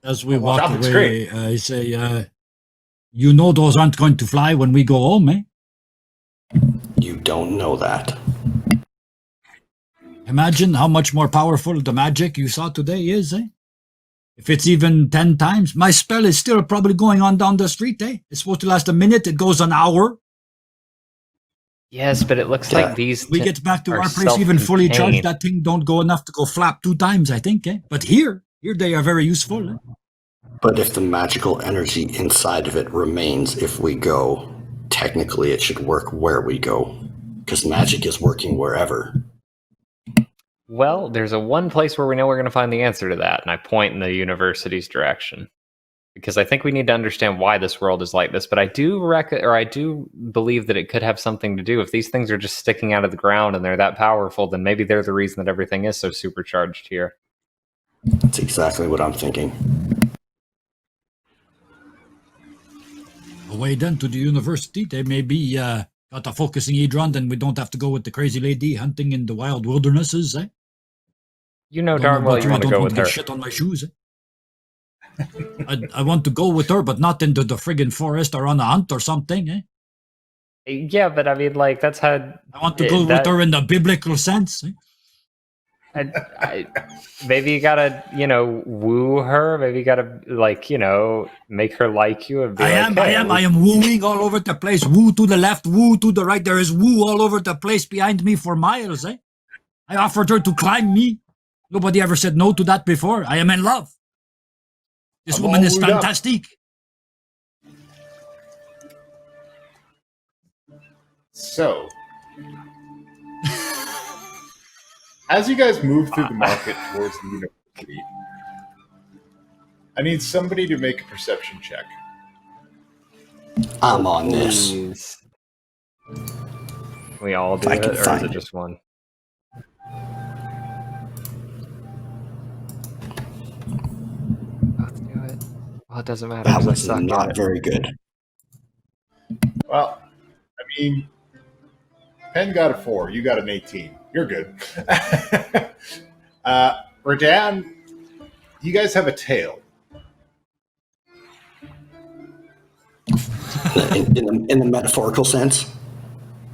As we walk shopping's away, I say, you know those aren't going to fly when we go home, eh? You don't know that. Imagine how much more powerful the magic you saw today is, eh? If it's even 10 times, my spell is still probably going on down the street, eh? It's supposed to last a minute, it goes an hour. Yes, but it looks like these. We get back to are our place even fully charged, self-contained. that thing don't go enough to go flap 2 times, I think, eh? But here they are very useful, eh? But if the magical energy inside of it remains if we go, technically it should work where we go. Because magic is working wherever. Well, there's a one place where we know we're going to find the answer to that, and I point in the university's direction. Because I think we need to understand why this world is like this, but I do believe that it could have something to do. If these things are just sticking out of the ground and they're that powerful, then maybe they're the reason that everything is so supercharged here. That's exactly what I'm thinking. Away then to the university, they may be got a focusing hedron, then we don't have to go with the crazy lady hunting in the wild wildernesses, eh? You know darn well you want to go with her. Shit on my shoes, eh? I want to go with her, but not into the friggin' forest or on a hunt or something, eh? Yeah, but I mean, like, that's how... I want to go with her in the biblical sense, eh? Maybe you gotta, woo her. Maybe you gotta, make her like you. And be I am wooing all over the place. Woo to the left, woo to the right. There is woo all over the place behind me for miles, eh? I offered her to climb me. Nobody ever said no to that before. I am in love. This woman is fantastic. So, as you guys move through the market towards the university, I need somebody to make a perception check. I'm on this. Please. We all do I it, can or is find it it. just one? Let's do it. Well, it doesn't matter. That 'cause I was suck at not it. very good. Well, I mean, Penn got a 4. You got an 18. You're good. Radan, you guys have a tail. In the metaphorical sense?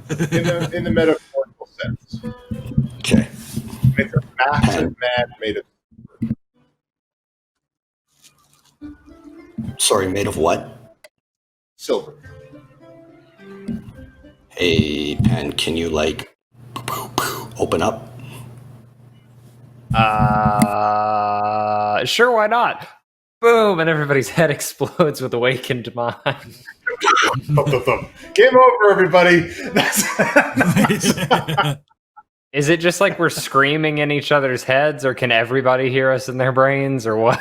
In the metaphorical sense. Okay. It's a massive man made of... Sorry, made of what? silver. Hey, Pen, can you, open up? Sure, why not? Boom, and everybody's head explodes with awakened mind. Game over, everybody. Is it just like we're screaming in each other's heads, or can everybody hear us in their brains, or what?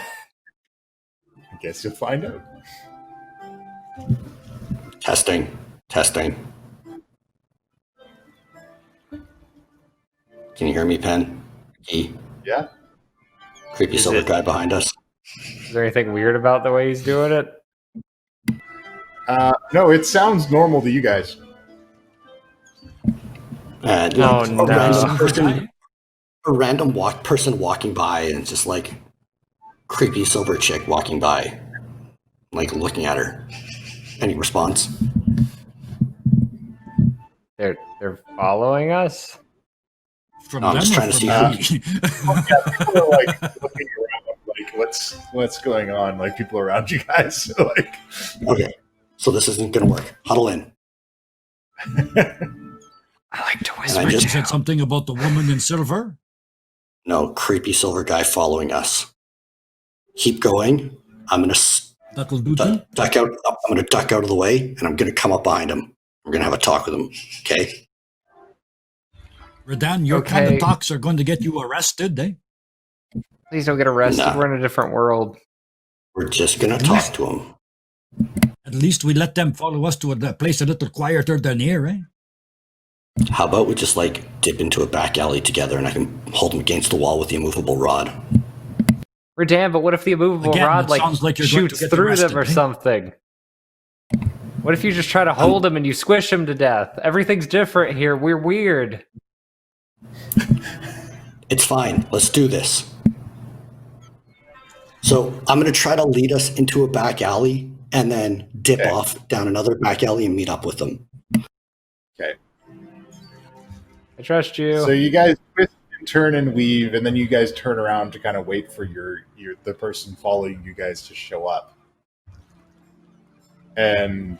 I guess you'll find out. Testing. Can you hear me, Pen? E? Yeah? Creepy silver guy behind us. Is there anything weird about the way he's doing it? No, it sounds normal to you guys. And Oh, a no. random person walking by, and just creepy silver chick walking by, looking at her. Any response? They're following us? From No, I'm them just or trying to from see me? People are like looking around, like what's going on? Like people around you guys. So, like, Okay, so this isn't going to work. Huddle in. I like to And whisper. I You just said something about the woman in silver? no creepy silver guy following us. Keep going. I'm going to That'll do too. duck out. I'm going to duck out of the way, and I'm going to come up behind him. We're going to have a talk with him. Okay. Redan, your kind Okay. of talks are going to get you arrested, eh? Please don't get arrested. Nah. We're in a different world. We're just going to talk to him. At least we let them follow us to a place a little quieter than here, eh? How about we just like dip into a back alley together, and I can hold him against the wall with the immovable rod. Redan, but what if the immovable Again, rod it like sounds like you're going to shoots get through arrested, them or eh? something? What if you just try to hold him and you squish him to death? Everything's different here. We're weird. It's fine. Let's do this. So I'm going to try to lead us into a back alley and then dip Okay. off down another back alley and meet up with them. okay. I trust you. So you guys twist and turn and weave, and then you guys turn around to kind of wait for the person following you guys to show up. And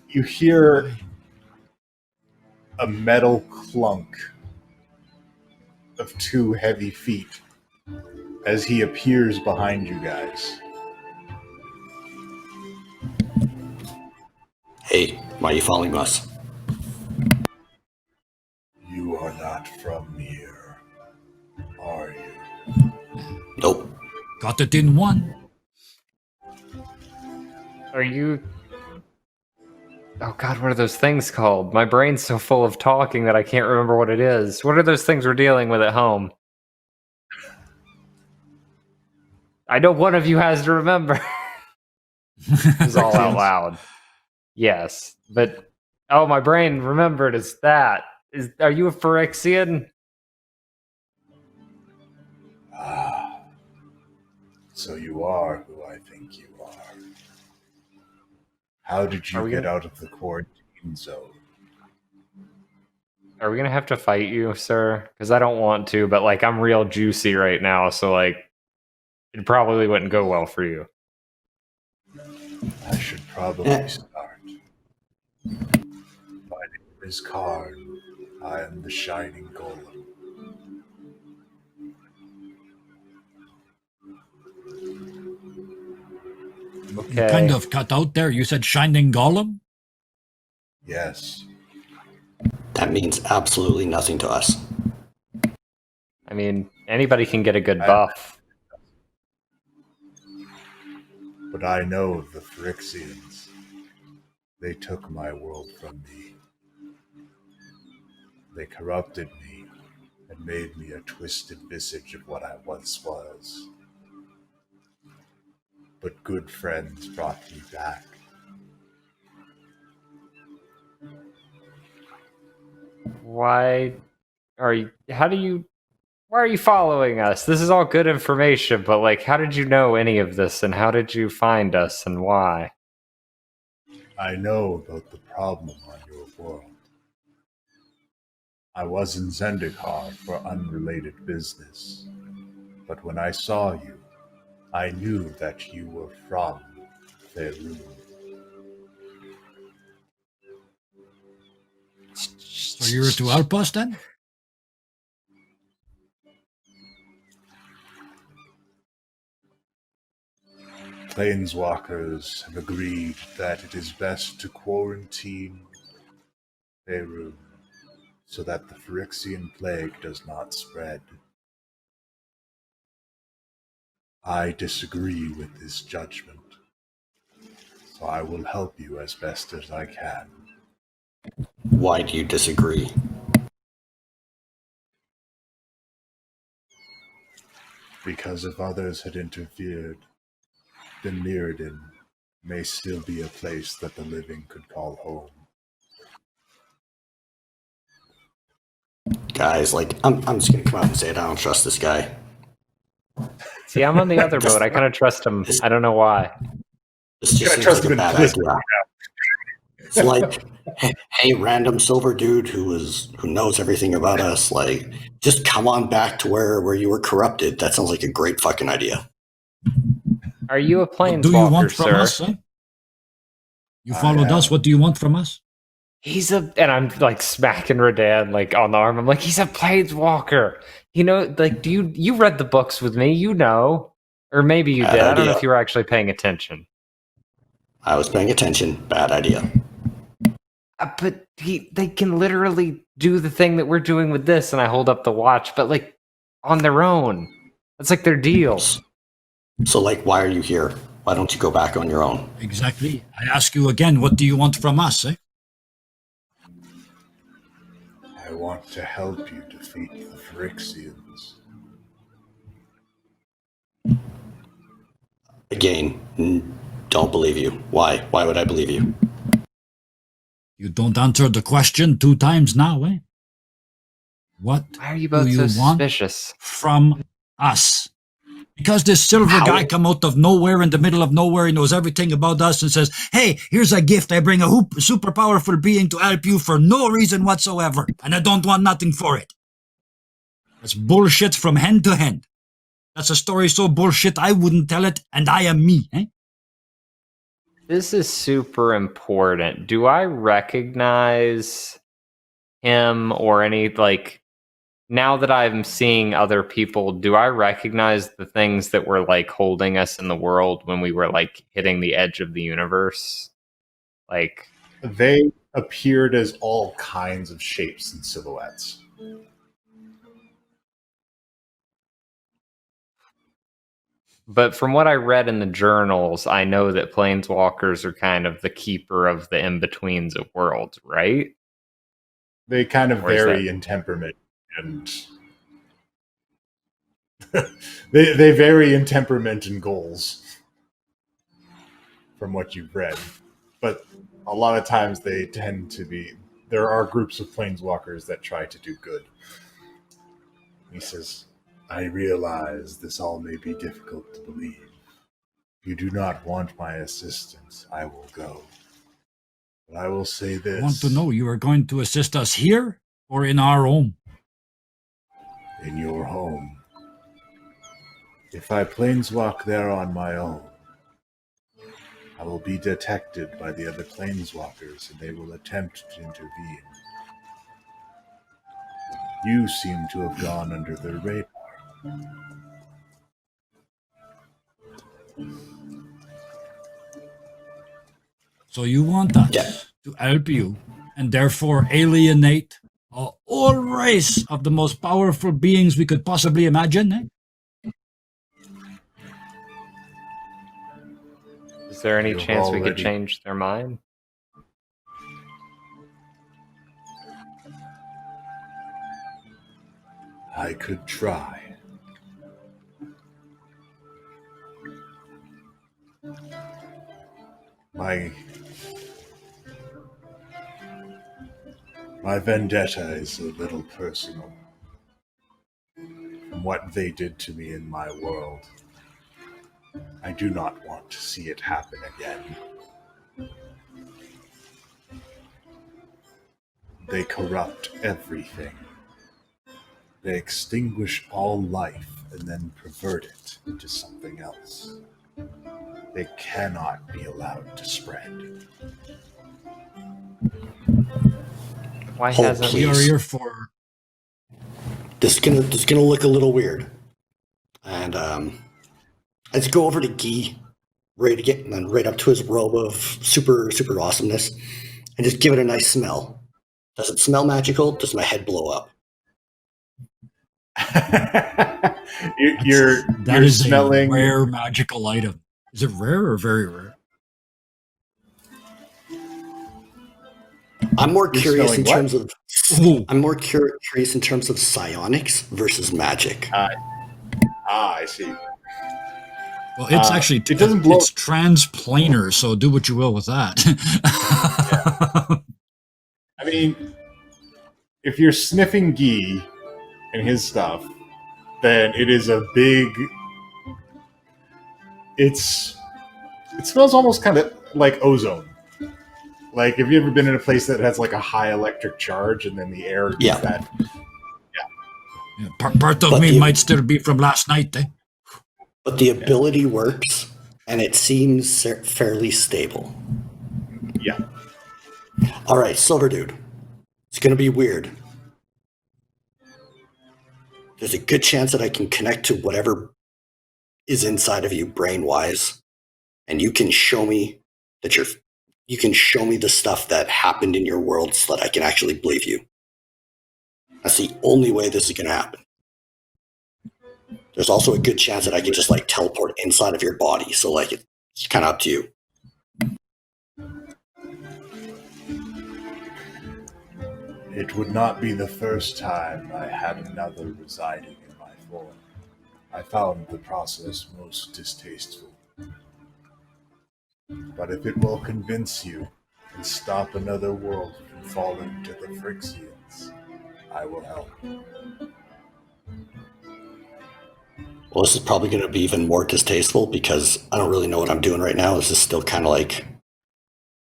you hear a metal clunk of 2 heavy feet as he appears behind you guys. Hey, why are you following us? You are not from here, are you? Nope. Got it in one. Are you... Oh god, what are those things called? My brain's so full of talking that I can't remember what it is. What are those things we're dealing with at home? I know one of you has to remember. It's all out loud. Yes, but... Oh, my brain remembered it's that. Are you a Phyrexian? Ah, so you are who I think you are. How did Are you we get gonna- out of the quarantine zone? Are we gonna have to fight you, sir? Because I don't want to, but like I'm real juicy right now, so like it probably wouldn't go well for you. I should probably start. My name is Karn. I am the Shining Golem. You Okay. kind of cut out there. You said shining golem? Yes, That means absolutely nothing to us. I mean, anybody can get a good buff. but I know the Phyrexians. They took my world from me. They corrupted me and made me a twisted visage of what I once was. But good friends brought me back. Why are you? How do you? Why are you following us? This is all good information, but like, how did you know any of this, and how did you find us, and why? I know about the problem on your world. I was in Zendikar for unrelated business, but when I saw you, I knew that you were from Faerun. So you were to help us then? Planeswalkers have agreed that it is best to quarantine Faerun so that the Phyrexian plague does not spread. I disagree with this judgment, so I will help you as best as I can. Why do you disagree? Because if others had interfered, then Mirrodin may still be a place that the living could call home. Guys, like, I'm just gonna come out and say it. I don't trust this guy. See, I'm on the other boat. I kind of trust him. I don't know why. This just I seems trust like a him in bad Blizzard. idea. It's like, hey, random silver dude who knows everything about us, like, just come on back to where you were corrupted. That sounds like a great fucking idea. Are you a What do you want planeswalker, from sir? us, eh? You followed us. What do you want from us? And I'm like smacking Radan like on the arm. I'm like, he's a planeswalker. You know, like, you read the books with me? You know, or maybe you Bad did. I don't know idea. if you were actually paying attention. I was paying attention. Bad idea. But they can literally do the thing that we're doing with this, and I hold up the watch, but like on their own. That's like their deals. So, like, why are you here? Why don't you go back on your own? Exactly. I ask you again, what do you want from us, eh? I want to help you defeat the Phyrexians. Again, don't believe you. Why? Why would I believe you? You don't answer the question 2 times now, eh? What Why are you do both you so want suspicious? from us? Because this silver guy come out of nowhere in the middle of nowhere, he knows everything about us and says, hey, here's a gift. I bring a super powerful being to help you for no reason whatsoever, and I don't want nothing for it. That's bullshit from hand to hand. That's a story so bullshit I wouldn't tell it, and I am me, eh? This is super important. Do I recognize him or any, like, now that I'm seeing other people, do I recognize the things that were like holding us in the world when we were like hitting the edge of the universe? Like, They appeared as all kinds of shapes and silhouettes. but from what I read in the journals, I know that planeswalkers are kind of the keeper of the in-betweens of worlds, right? They kind of Or is vary that- in temperament, and they vary in temperament and goals from what you've read. But a lot of times they tend to be. There are groups of planeswalkers that try to do good. He says, I realize this all may be difficult to believe. If you do not want my assistance, I will go. But I will say this. I want to know, you are going to assist us here or in our home? In your home. If I planeswalk there on my own, I will be detected by the other planeswalkers and they will attempt to intervene. You seem to have gone under their radar. So you want us Yeah. to help you and therefore alienate a whole race of the most powerful beings we could possibly imagine, eh? Is there any You've chance we could already- change their mind? I could try. My vendetta is a little personal. From what they did to me in my world, I do not want to see it happen again. They corrupt everything. They extinguish all life and then pervert it into something else. They cannot be allowed to spread. Why Hold, hasn't We are Please. here for... This is gonna look a little weird. And let's go over to Guy, and then right up to his robe of super awesomeness, and just give it a nice smell. Does it smell magical? Does my head blow up? you're That is smelling. a rare magical item. Is it rare or very rare? I'm more You're curious in smelling terms of. Ooh. I'm more curious in terms of psionics versus magic. I see. Well, it's actually it doesn't blow- it's transplanar, so do what you will with that. I mean, if you're sniffing Guy and his stuff, then it is a big. It smells almost kind of like ozone. Like, have you ever been in a place that has like a high electric charge, and then the air gets Yeah. that? Yeah, part of But me the- might still be from last night, eh? But the ability works, and it seems fairly stable. Yeah. All right, Silver Dude. It's going to be weird. There's a good chance that I can connect to whatever is inside of you brain-wise, and you can show me that you can show me the stuff that happened in your world so that I can actually believe you. That's the only way this is going to happen. There's also a good chance that I can just like teleport inside of your body, so like it's kind of up to you. It would not be the first time I had another residing in my form. I found the process most distasteful. But if it will convince you and stop another world from falling to the Phyrexians, I will help. Well, this is probably going to be even more distasteful because I don't really know what I'm doing right now. This is still kind of like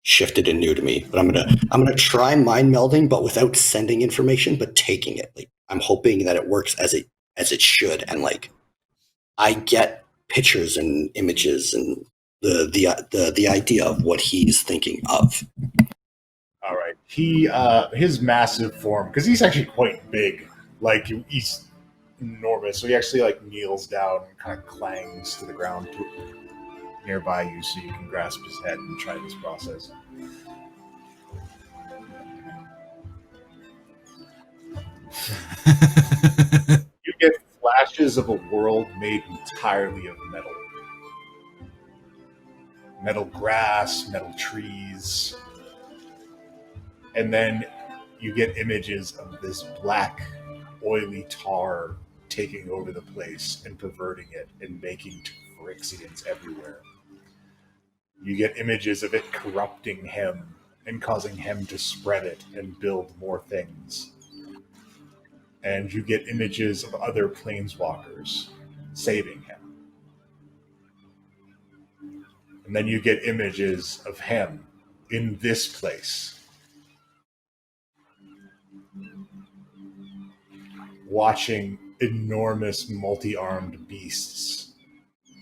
shifted and new to me. But I'm gonna try mind melding, but without sending information, but taking it. Like I'm hoping that it works as it should, and like I get pictures and images and the idea of what he's thinking of. All right. His massive form, because he's actually quite big. Like he's enormous. So he actually like kneels down and kind of clangs to the ground nearby you, so you can grasp his head and try this process. You get flashes of a world made entirely of metal. Metal grass, metal trees. And then you get images of this black, oily tar taking over the place and perverting it and making Phyrexians everywhere. You get images of it corrupting him and causing him to spread it and build more things. And you get images of other planeswalkers saving him. And then you get images of him in this place, watching enormous multi-armed beasts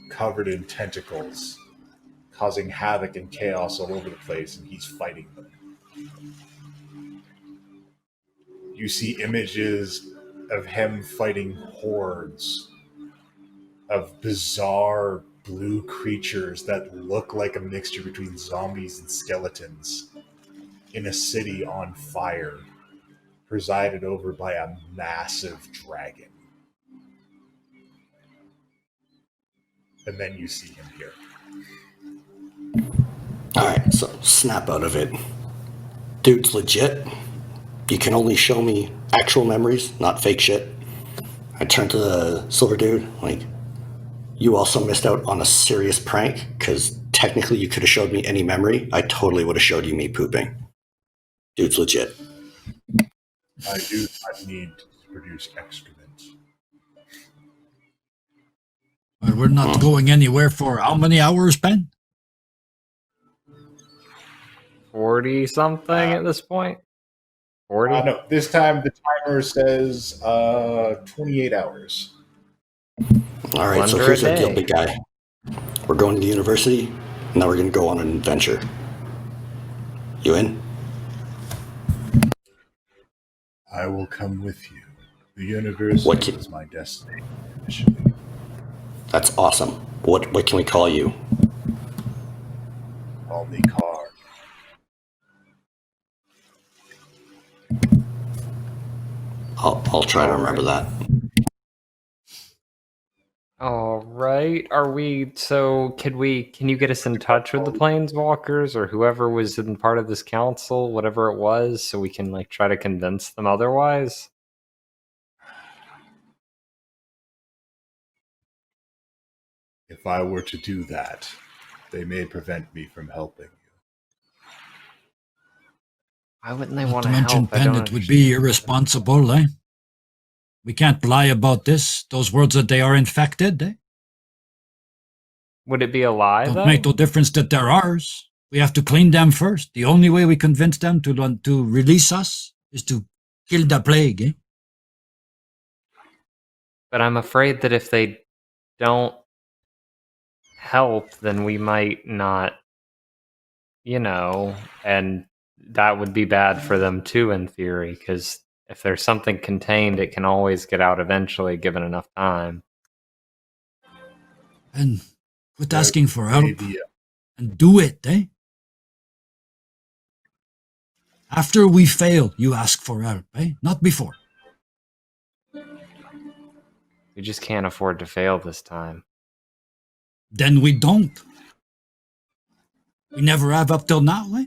covered in tentacles, causing havoc and chaos all over the place, and he's fighting them. You see images of him fighting hordes of bizarre blue creatures that look like a mixture between zombies and skeletons in a city on fire, presided over by a massive dragon. And then you see him here. Alright, so snap out of it. Dude's legit. You can only show me actual memories, not fake shit. I turn to the Silver Dude, like, you also missed out on a serious prank, because technically you could have showed me any memory. I totally would have showed you me pooping. Dude's legit. I do not need to produce excrement. Well, we're not going anywhere for how many hours, Ben? 40 something at this point. 40. No, this time the timer says 28 hours. All right, so Wonder here's a our deal, day. big guy. We're going to the university, and now we're going to go on an adventure. You in? I will come with you. The universe What is my destiny, initially. That's awesome. What can we call you? Call me Car. I'll try to remember that. All right. Can you get us in touch with the Planeswalkers or whoever was in part of this council, whatever it was, so we can like try to convince them otherwise? If I were to do that, they may prevent me from helping you. Why wouldn't they Not want to to mention, help? I Ben, don't it would be irresponsible, eh? We can't lie about this. Those words that they are infected, eh? Would it be a lie, Don't though? make no difference that they're ours. We have to clean them first. The only way we convince them to release us is to kill the plague, eh? But I'm afraid that if they don't help, then we might not, and that would be bad for them too, in theory, because if there's something contained, it can always get out eventually, given enough time. And quit asking for help Maybe, and do it, eh? After we fail, you ask for help, eh? Not before. We just can't afford to fail this time. Then we don't. We never have up till now, eh?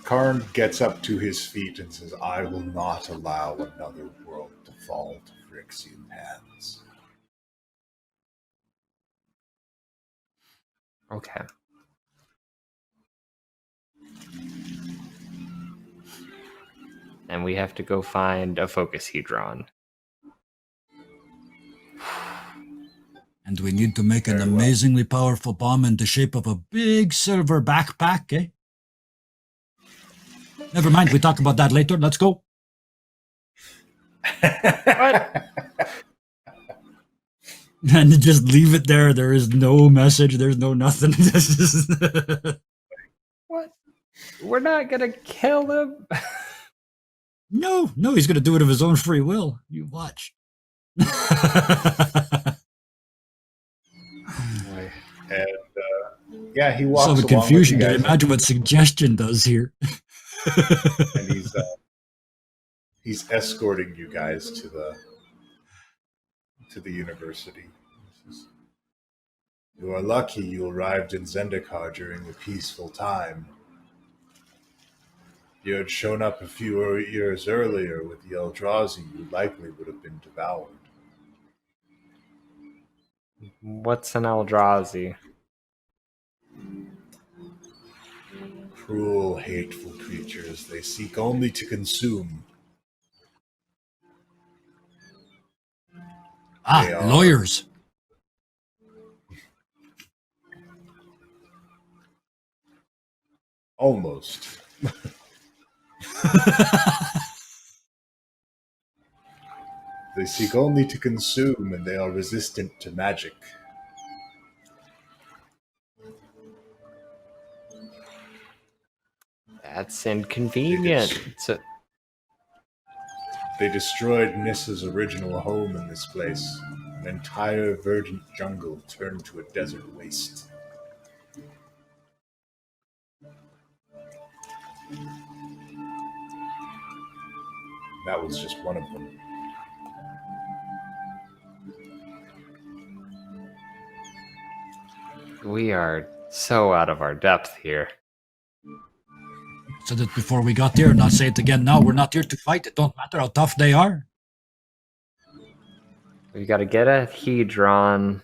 Karn gets up to his feet and says, I will not allow another world to fall to Phyrexian hands. Okay. And we have to go find a Focus Hedron. And we need to make an Very well. amazingly powerful bomb in the shape of a big silver backpack, eh? Never mind, we talk about that later. Let's go. What? And just leave it there. There is no message. There's no nothing. This is What? We're not gonna kill him? no, he's going to do it of his own free will. You watch. And yeah, he walks So the along confusion with there. you guys, Imagine what suggestion does here. and he's escorting you guys to the university. He says, you are lucky you arrived in Zendikar during a peaceful time. If you had shown up a few years earlier with the Eldrazi, you likely would have been devoured. What's an Eldrazi? Cruel, hateful creatures. They seek only to consume. They are- Lawyers. Almost. They seek only to consume, and they are resistant to magic. That's inconvenient. They destroyed Nissa's original home in this place. An entire verdant jungle turned to a desert waste. That was just one of them. We are so out of our depth here. Said it before we got there, and I'll say it again now. We're not here to fight. It don't matter how tough they are. We got to get a Hedron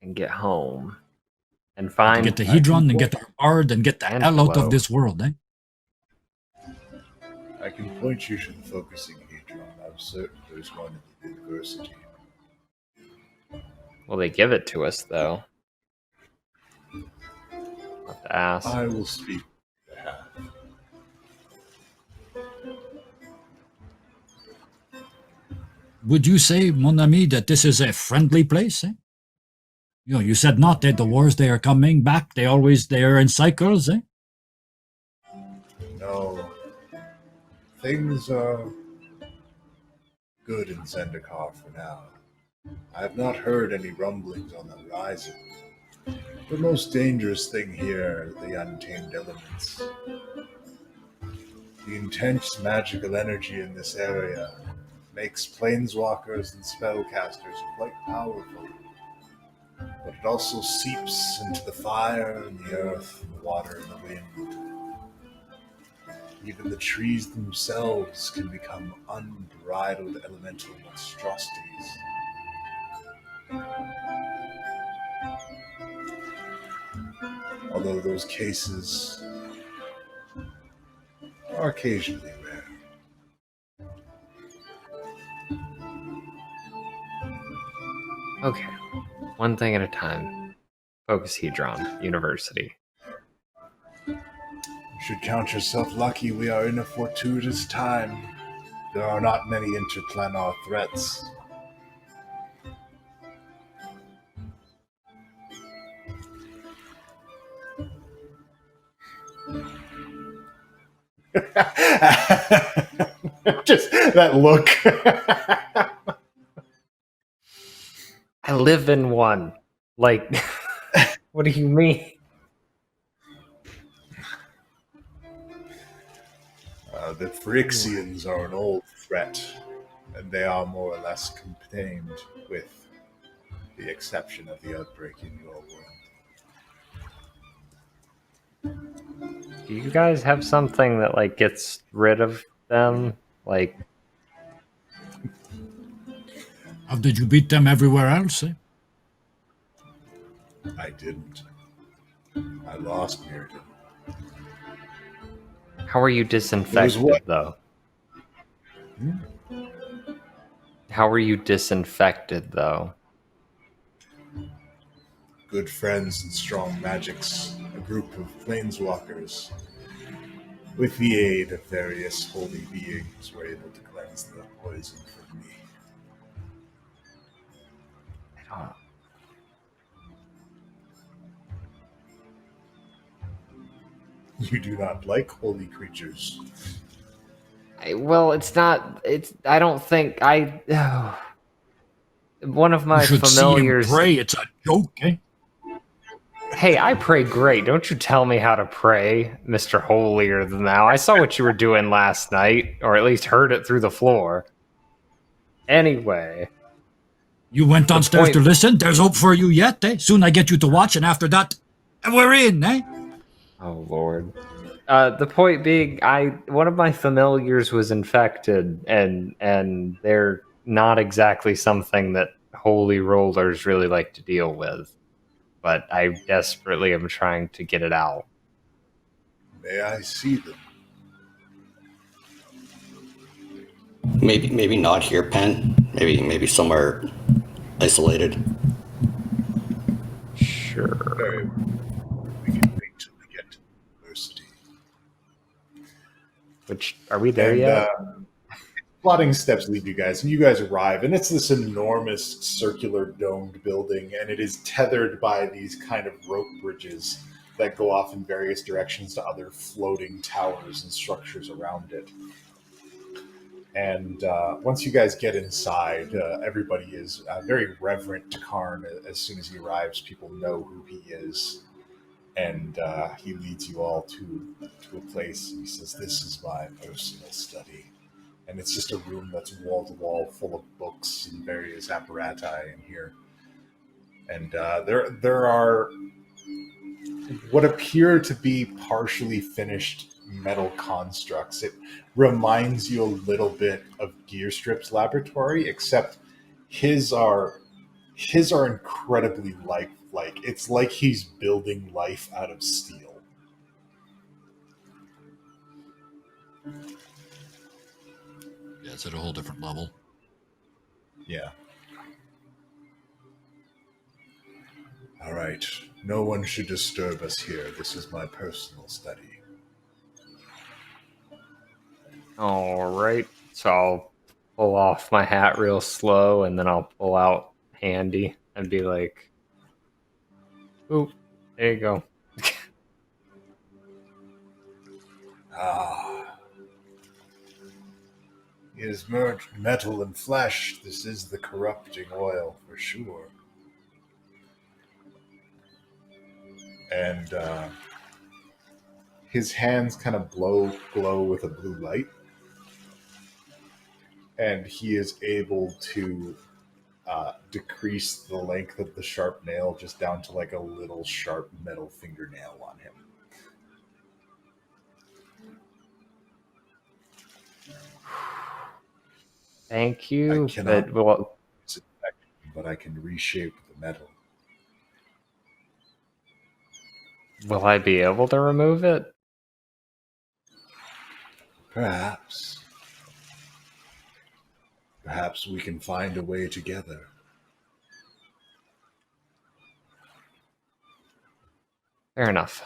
and get home. And find... Get the Hedron and get our Bard and get the hell out Angelo. of this world, eh? I can point you to the focusing Hedron. I'm certain there's one at the university. Will they give it to us, though? I'll have to ask. I will speak. Would you say, mon ami, that this is a friendly place, eh? You said not that the wars, they are coming back. They are in cycles, eh? No. Things are good in Zendikar for now. I have not heard any rumblings on the horizon. The most dangerous thing here are the untamed elements. The intense magical energy in this area makes planeswalkers and spellcasters quite powerful. But it also seeps into the fire and the earth and the water and the wind. Even the trees themselves can become unbridled elemental monstrosities. Although those cases are occasionally rare. Okay. One thing at a time. Focus Hedron University. You should count yourself lucky we are in a fortuitous time. There are not many interplanar threats. Just that look. I live in one. Like, what do you mean? The Phyrexians are an old threat, and they are more or less contained, with the exception of the outbreak in your world. Do you guys have something that like gets rid of them? Like, How did you beat them everywhere else? Eh? I didn't. I lost Mirrodin. how are you disinfected what? though? How are you disinfected though? Good friends and strong magics, a group of planeswalkers, with the aid of various holy beings, were able to cleanse the poison from me. I don't. You do not like holy creatures. Well, it's not. It's. I don't think I. One of my You should familiars. see him pray. It's a joke, eh? Hey, I pray great. Don't you tell me how to pray, Mr. Holier Than Thou. I saw what you were doing last night, or at least heard it through the floor. Anyway. You went downstairs point- to listen. There's hope for you yet, eh? Soon I get you to watch, and after that, we're in, eh? Oh Lord. The point being, one of my familiars was infected, and they're not exactly something that holy rollers really like to deal with. But I desperately am trying to get it out. May I see them? Maybe not here, Pen. Maybe somewhere isolated. Sure. Very well. We can wait till we get to the university. Which, are we there And, yet? Plotting steps lead you guys, and you guys arrive, and it's this enormous circular domed building, and it is tethered by these kind of rope bridges that go off in various directions to other floating towers and structures around it. And once you guys get inside, everybody is very reverent to Karn. As soon as he arrives, people know who he is. And he leads you all to a place, and he says, "This is my personal study." And it's just a room that's wall to wall, full of books and various apparati in here. And there are what appear to be partially finished metal constructs. It reminds you a little bit of Gearstrip's laboratory, except his are incredibly lifelike. It's like he's building life out of steel. Yeah, it's at a whole different level. Yeah. All right. No one should disturb us here. This is my personal study. All right. So I'll pull off my hat real slow, and then I'll pull out Handy and be like, "Oop, there you go." Ah. He has merged metal and flesh. This is the corrupting oil for sure. And his hands kind of glow with a blue light. And he is able to decrease the length of the sharp nail just down to like a little sharp metal fingernail on him. Thank you. I cannot- But, well, But I can reshape the metal. will I be able to remove it? Perhaps. Perhaps we can find a way together. Fair enough.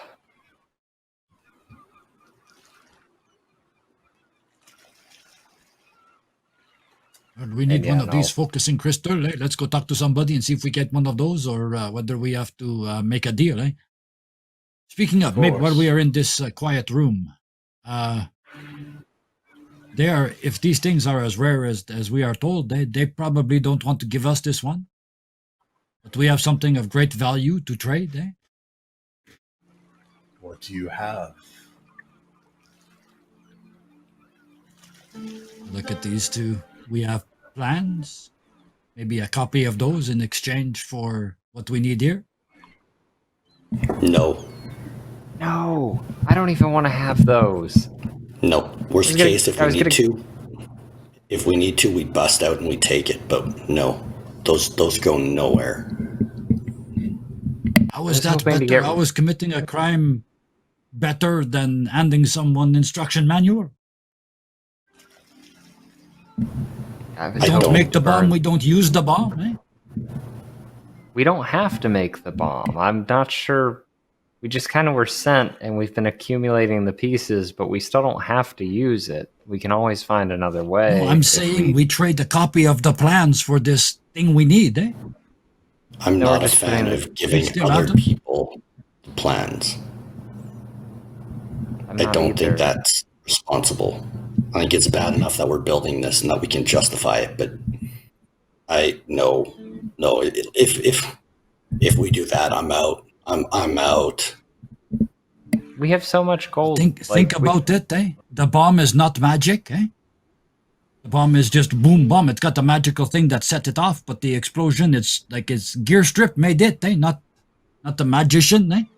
Well, we need And one yeah, of these no. focusing crystal. Let's go talk to somebody and see if we get one of those, or whether we have to make a deal. Speaking of, maybe while we course. are in this quiet room, if these things are as rare as we are told, they probably don't want to give us this one. But we have something of great value to trade. What do you have? Look at these two. We have plans. Maybe a copy of those in exchange for what we need here. No. No, I don't even want to have those. No. Worst case, if I we was need to, we bust out and we take it. But no, those go nowhere. How is was that hoping to better? get- How is committing a crime better than handing someone instruction manual? I was We don't don't make the bomb, burn- we don't use the bomb. We don't have to make the bomb. I'm not sure. We just kind of were sent, and we've been accumulating the pieces, but we still don't have to use it. We can always find another way. No, I'm if saying we trade a copy of the plans for this thing we need. I'm No, we're not a just fan putting of giving still have other them? people plans. I'm I not don't either. think that's responsible. I think it's bad enough that we're building this and that we can justify it, but no. If we do that, I'm out. I'm out. We have so much gold. Think about it. The bomb is not magic. The bomb is just boom bomb. It's got a magical thing that set it off, but the explosion, it's gear strip made it. Not the magician.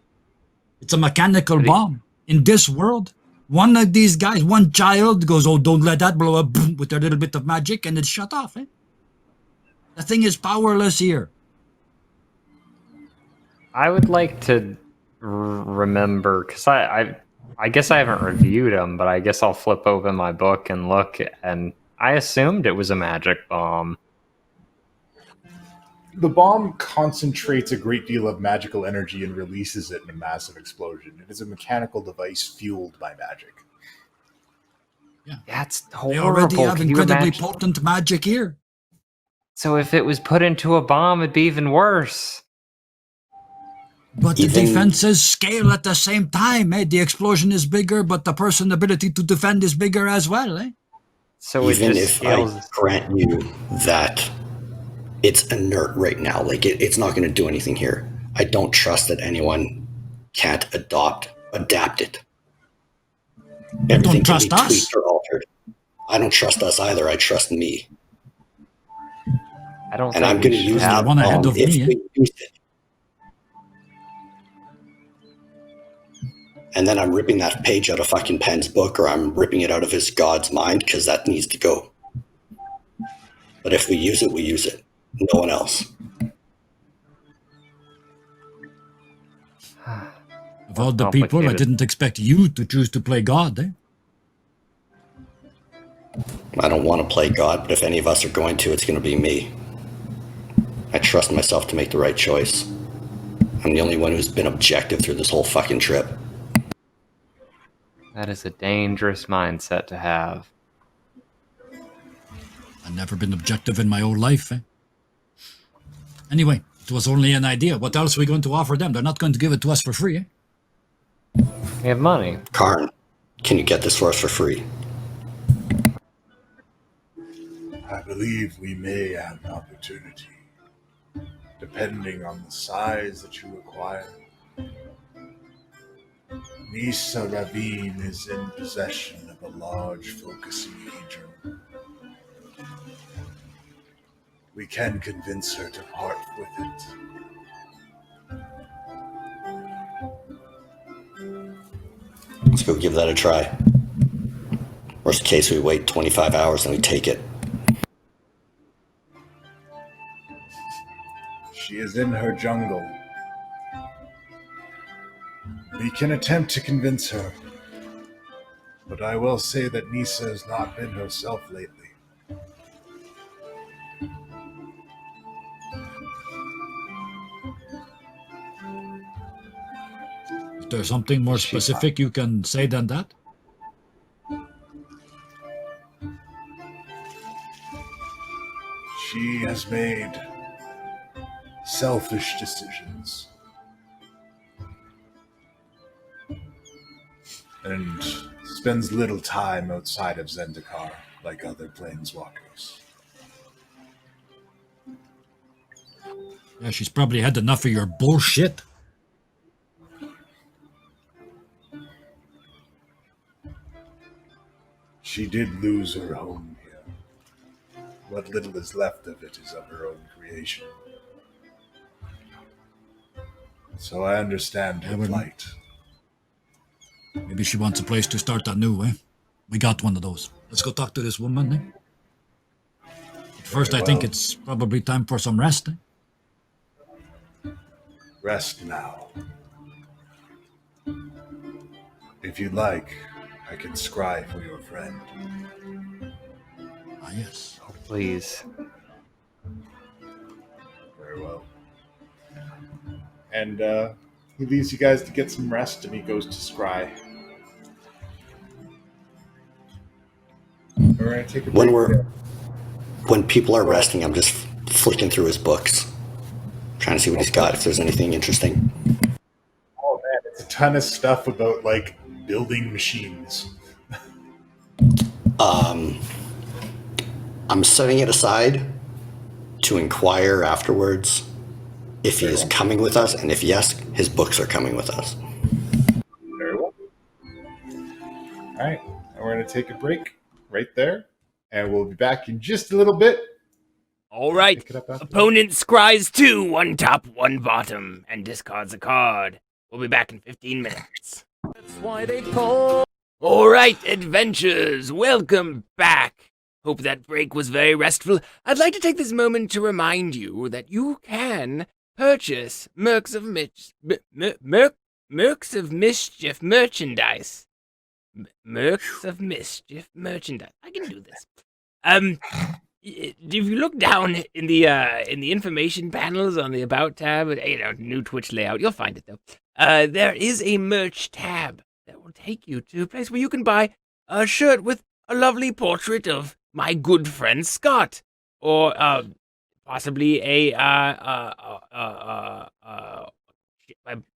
It's a mechanical bomb. In this world, one of these guys, one child goes, "Oh, don't let that blow up," boom, with a little bit of magic, and it's shut off. The thing is powerless here. I would like to remember, because I guess I haven't reviewed them, but I guess I'll flip open my book and look, and I assumed it was a magic bomb. The bomb concentrates a great deal of magical energy and releases it in a massive explosion. It is a mechanical device fueled by magic. That's They horrible. already have Can you incredibly imagine? potent magic here. So if it was put into a bomb, it'd be even worse. But the Even- defenses scale at the same time. The explosion is bigger, but the person's ability to defend is bigger as well. So it Even just if scales. I grant you that it's inert right now, like it's not going to do anything here, I don't trust that anyone can't adapt it. Everything can be trust us? tweaked or altered. I don't trust us either. I trust me. I don't And think I'm we going to should use have that one ahead bomb of if me, we use it. And then I'm ripping that page out of fucking Penn's book, or I'm ripping it out of his God's mind, because that needs to go. But if we use it, we use it. No one else. Of all the people, I Complicated. didn't expect you to choose to play God. I don't want to play God, but if any of us are going to, it's going to be me. I trust myself to make the right choice. I'm the only one who's been objective through this whole fucking trip. That is a dangerous mindset to have. I've never been objective in my whole life. Anyway, it was only an idea. What else are we going to offer them? They're not going to give it to us for free. We have money. Karn, can you get this for us for free? I believe we may have an opportunity, depending on the size that you require. Nisa Ravine is in possession of a large focusing hedron. We can convince her to part with it. Let's go give that a try. Worst case, we wait 25 hours and we take it. She is in her jungle. We can attempt to convince her, but I will say that Nisa has not been herself lately. Is there something more She- specific you can say than that? She has made selfish decisions and spends little time outside of Zendikar like other planeswalkers. Yeah, she's probably had enough of your bullshit. She did lose her home here. What little is left of it is of her own creation. So I understand her Yeah, but- plight. Maybe she wants a place to start anew, eh? We got one of those. Let's go talk to this woman, eh? But first, Very I think well. it's probably time for some rest, eh? Rest now. If you'd like, I can scry for your friend. Ah, yes. Please. Very well. And he leaves you guys to get some rest, and he goes to scry. We're gonna take a When break. when people are resting, I'm just flicking through his books, trying to see what he's got. If there's anything interesting. Oh man, it's a ton of stuff about like building machines. I'm setting it aside to inquire afterwards if he is coming with us, and if yes, his books are coming with us. Very well. All right, and we're gonna take a break right there, and we'll be back in just a little bit. All right. Pick it up after Opponent scries 2, 1 top, 1 bottom, and discards a card. We'll be back in 15 minutes. That's why they call. All right, adventurers, welcome back. Hope that break was very restful. I'd like to take this moment to remind you that you can purchase Mercs of Mischief merchandise. Mercs of Mischief merchandise. I can do this. If you look down in the information panels on the About tab, new Twitch layout, you'll find it though. There is a merch tab that will take you to a place where you can buy a shirt with a lovely portrait of my good friend Scott, or possibly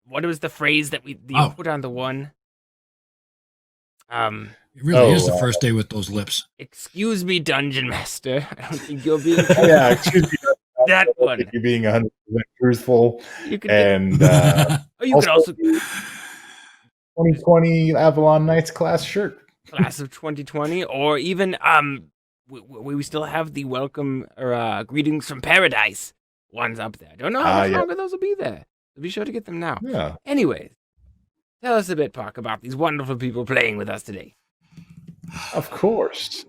what was the phrase that you put on the one? It really is Oh, the first day with those lips. Excuse me, Dungeon Master. I don't think you're being Yeah, excuse me. that I don't one. think you're being 100% truthful, You could and oh, you could also 2020 Avalon Knights class shirt. class of 2020, or even we still have the welcome or greetings from paradise ones up there. Don't know how much yeah. longer those will be there. So be sure to get them now. Yeah. Anyways, tell us a bit, Park, about these wonderful people playing with us today. Of course.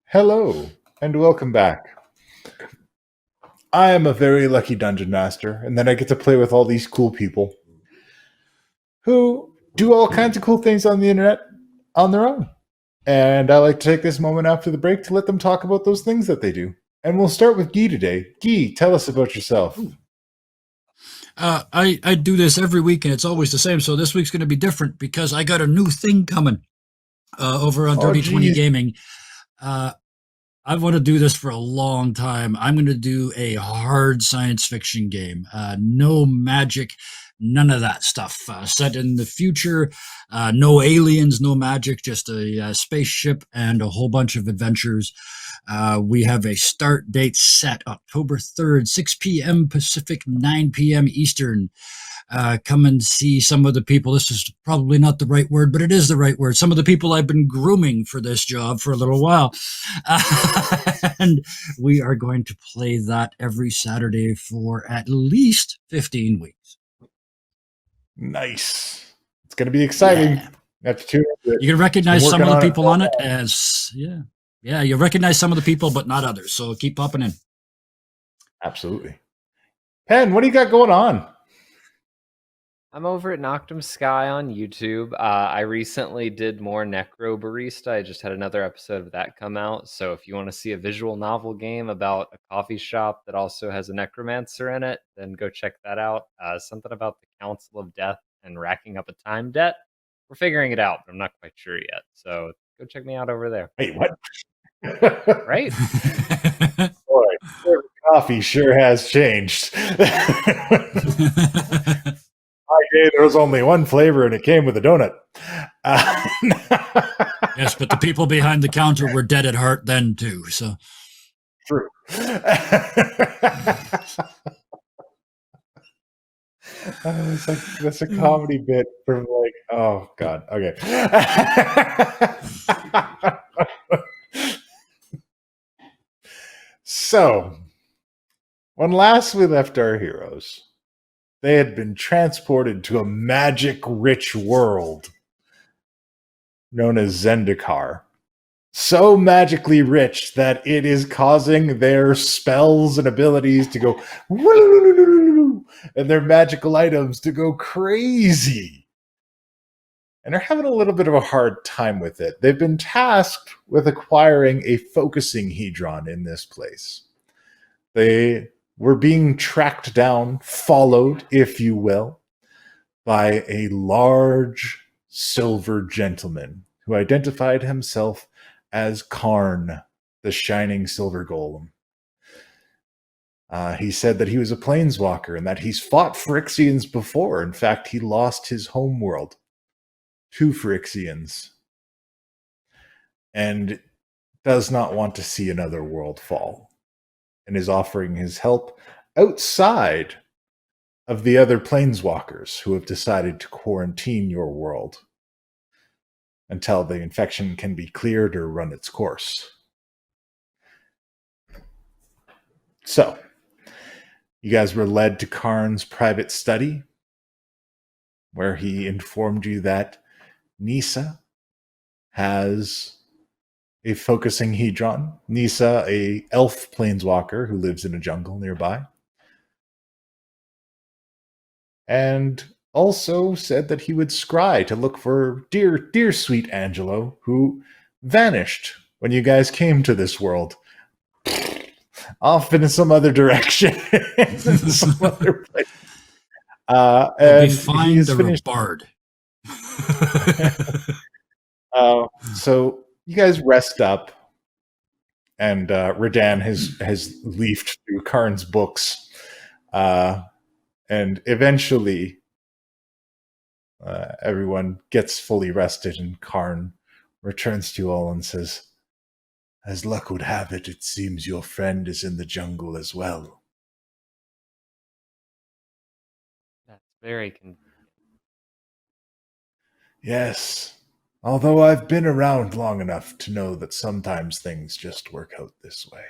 Hello, and welcome back. I am a very lucky dungeon master, and then I get to play with all these cool people who do all kinds of cool things on the internet on their own. And I like to take this moment after the break to let them talk about those things that they do. And we'll start with Guy today. Guy, tell us about yourself. I do this every week, and it's always the same. So this week's going to be different because I got a new thing coming over on Dirty 20 geez. Gaming. I want to do this for a long time. I'm going to do a hard science fiction game. No magic, none of that stuff. Set in the future, no aliens, no magic, just a spaceship and a whole bunch of adventures. We have a start date set October 3rd, 6 p.m. Pacific, 9 p.m. Eastern. Come and see some of the people. This is probably not the right word, but it is the right word. Some of the people I've been grooming for this job for a little while. And we are going to play that every Saturday for at least 15 weeks. Nice. It's going to be exciting. Yeah. That's too. You can recognize some of the people on it for a as, yeah, you'll recognize some of the people, but not others. So keep popping in. Absolutely. Pen, what do you got going on? I'm over at Noctum Sky on YouTube. I recently did more Necro Barista. I just had another episode of that come out. So if you want to see a visual novel game about a coffee shop that also has a necromancer in it, then go check that out. Something about the Council of Death and racking up a time debt. We're figuring it out, but I'm not quite sure yet. So go check me out over there. Wait, what? Right? Boy, coffee sure has changed. Okay, there was only one flavor and it came with a donut. Yes, but the people behind the counter were dead at heart then too. So True. It's like that's a comedy bit from like, oh god, okay. So, when last we left our heroes, they had been transported to a magic-rich world known as Zendikar. So magically rich that it is causing their spells and abilities to go and their magical items to go crazy. And they're having a little bit of a hard time with it. They've been tasked with acquiring a focusing hedron in this place. They were being tracked down, followed, if you will, by a large silver gentleman who identified himself as Karn, the shining silver golem. He said that he was a planeswalker and that he's fought Phyrexians before. In fact, he lost his homeworld to Phyrexians and does not want to see another world fall, and is offering his help outside of the other planeswalkers who have decided to quarantine your world until the infection can be cleared or run its course. So, you guys were led to Karn's private study, where he informed you that Nisa has a focusing hedron. Nisa, a elf planeswalker who lives in a jungle nearby. And also said that he would scry to look for dear sweet Angelo, who vanished when you guys came to this world. Off in some other direction. Some other place. And we find a bard. So you guys rest up, and Redan has leafed through Karn's books, and eventually everyone gets fully rested, and Karn returns to you all and says, "As luck would have it, it seems your friend is in the jungle as well." That's very convenient. Yes. Although I've been around long enough to know that sometimes things just work out this way.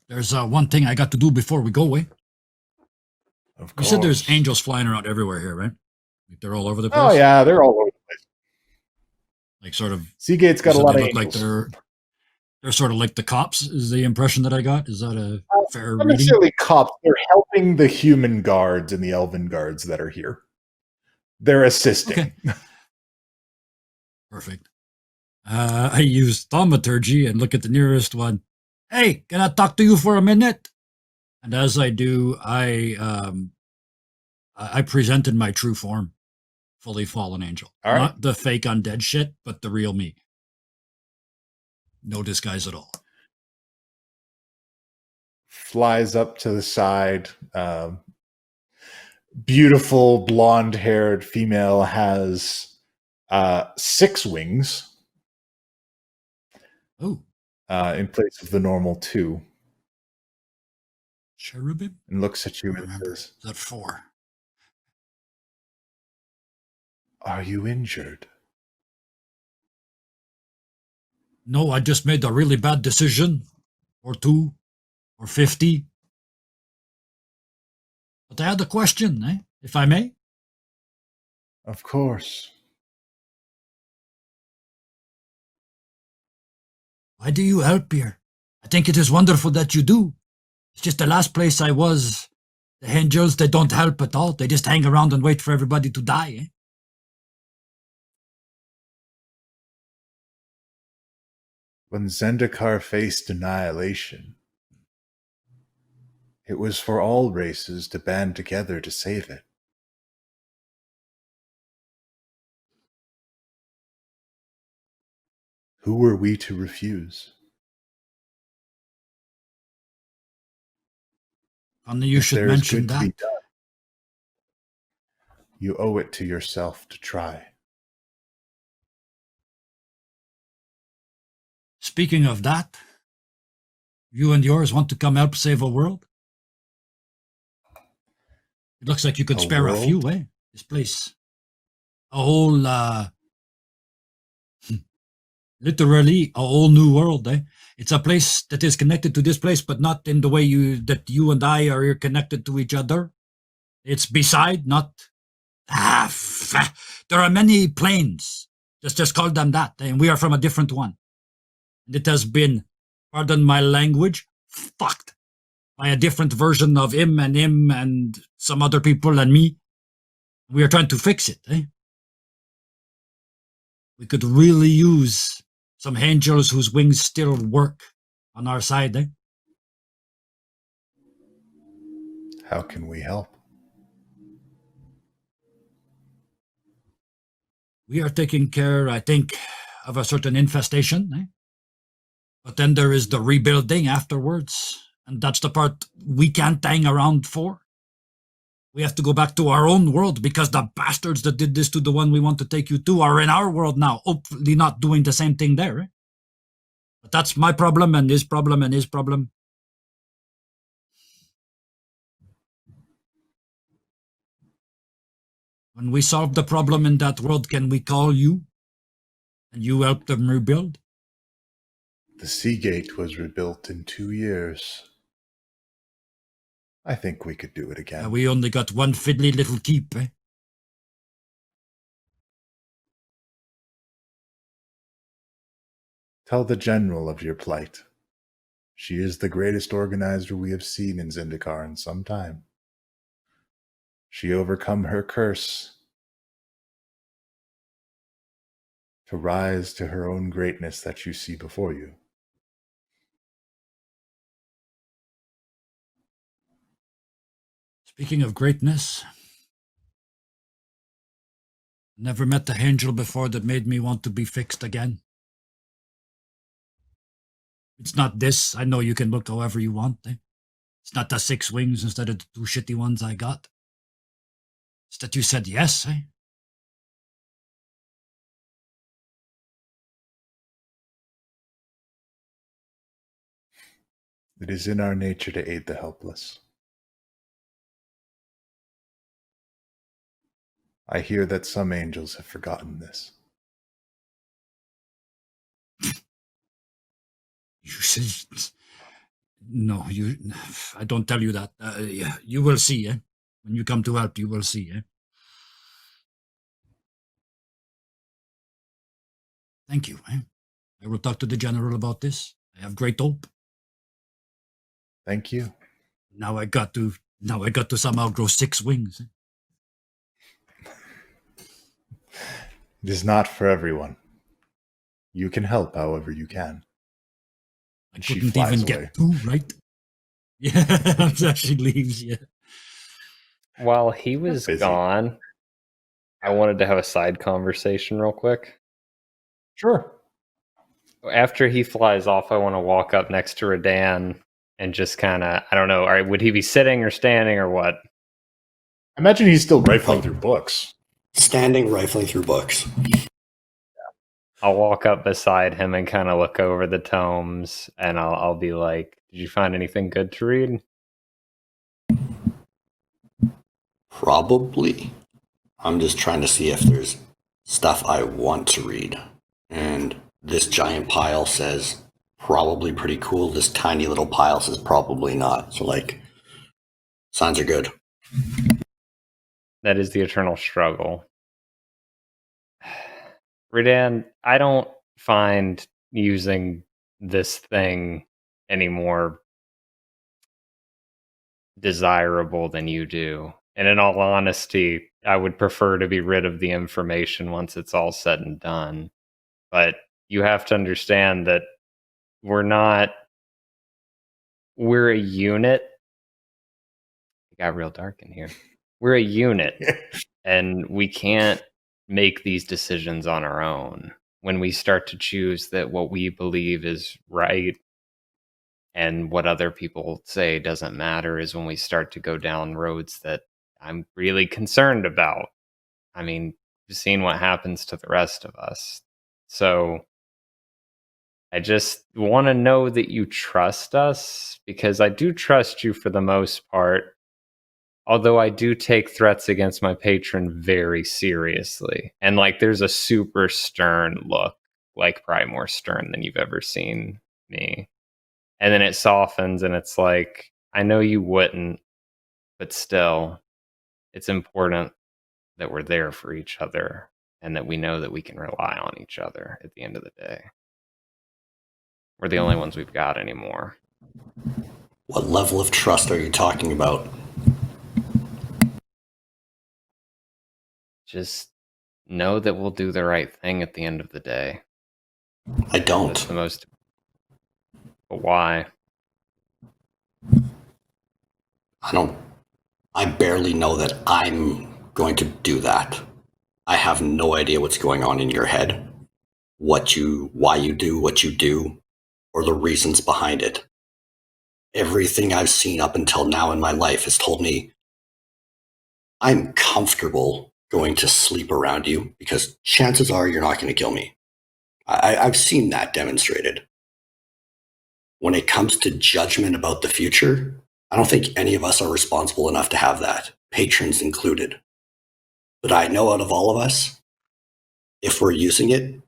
There's one thing I got to do before we go away. Of You course. said there's angels flying around everywhere here, right? Like they're all over the place? Oh, yeah, they're all over the place. Like sort of... Seagate's got a lot of look angels. like they're sort of like the cops, is the impression that I got. Is that a fair Not reading? necessarily cops. They're helping the human guards and the elven guards that are here. They're assisting. Okay. Perfect. I use thaumaturgy and look at the nearest one. Hey, can I talk to you for a minute? And as I do, I presented my true form, fully fallen angel. All right. Not the fake undead shit, but the real me. No disguise at all. Flies up to the side. Beautiful blonde-haired female has 6 wings. Oh. In place of the normal 2. Cherubim? And looks at you and Remember, says, is that 4? "Are you injured?" No, I just made a really bad decision. Or 2. Or 50. But I had a question, if I may. Of course. Why do you help here? I think it is wonderful that you do. It's just the last place I was. The angels, they don't help at all. They just hang around and wait for everybody to die. Eh? When Zendikar faced annihilation, it was for all races to band together to save it. Who were we to refuse? Funny you If should there is mention good to be that. done, you owe it to yourself to try. Speaking of that, you and yours want to come help save a world? It looks like you could A spare a few, world? eh? This place. A whole, literally a whole new world, eh? It's a place that is connected to this place, but not in the way that you and I are connected to each other. It's beside, not... There are many planes. Just call them that, and we are from a different one. And it has been, pardon my language, fucked by a different version of him and some other people and me. We are trying to fix it, eh? We could really use some angels whose wings still work on our side, eh? How can we help? We are taking care, I think, of a certain infestation, eh? But then there is the rebuilding afterwards, and that's the part we can't hang around for. We have to go back to our own world because the bastards that did this to the one we want to take you to are in our world now, hopefully not doing the same thing there. Eh? But that's my problem and his problem and his problem. When we solve the problem in that world, can we call you? And you help them rebuild? The Seagate was rebuilt in 2 years. I think we could do it again. We only got one fiddly little keep, eh? Tell the General of your plight. She is the greatest organizer we have seen in Zendikar in some time. She overcome her curse to rise to her own greatness that you see before you. Speaking of greatness, never met the angel before that made me want to be fixed again. It's not this. I know you can look however you want. Eh? It's not the 6 wings instead of the 2 shitty ones I got. It's that you said yes, eh? It is in our nature to aid the helpless. I hear that some angels have forgotten this. You said... No, I don't tell you that. Yeah, you will see, eh? When you come to help, you will see, eh? Thank you, eh? I will talk to the general about this. I have great hope. Thank you. Now I got to somehow grow 6 wings. Eh? It is not for everyone. You can help however you can. I She couldn't flies even away. get 2, right? Yeah, she leaves, yeah. While he was Busy. gone, I wanted to have a side conversation real quick. Sure. After he flies off, I want to walk up next to Radan and just kind of, I don't know, all right, would he be sitting or standing or what? I imagine he's still rifling through books. Standing, rifling through books. I'll walk up beside him and kind of look over the tomes, and I'll be like, did you find anything good to read? Probably. I'm just trying to see if there's stuff I want to read. And this giant pile says probably pretty cool. This tiny little pile says probably not. So, like, signs are good. That is the eternal struggle. Redan, I don't find using this thing any more desirable than you do. And in all honesty, I would prefer to be rid of the information once it's all said and done. But you have to understand that we're a unit. It got real dark in here. We're a unit, and we can't make these decisions on our own. When we start to choose that what we believe is right and what other people say doesn't matter is when we start to go down roads that I'm really concerned about. I mean, you've seen what happens to the rest of us. So I just want to know that you trust us, because I do trust you for the most part. Although I do take threats against my patron very seriously. And like there's a super stern look, like probably more stern than you've ever seen me. And then it softens and it's like, I know you wouldn't, but still, it's important that we're there for each other and that we know that we can rely on each other at the end of the day. We're the only ones we've got anymore. What level of trust are you talking about? Just know that we'll do the right thing at the end of the day. I don't. That's the most. But why? I barely know that I'm going to do that. I have no idea what's going on in your head, why you do what you do, or the reasons behind it. Everything I've seen up until now in my life has told me I'm comfortable going to sleep around you because chances are you're not going to kill me. I've seen that demonstrated. When it comes to judgment about the future, I don't think any of us are responsible enough to have that, patrons included. But I know out of all of us, if we're using it,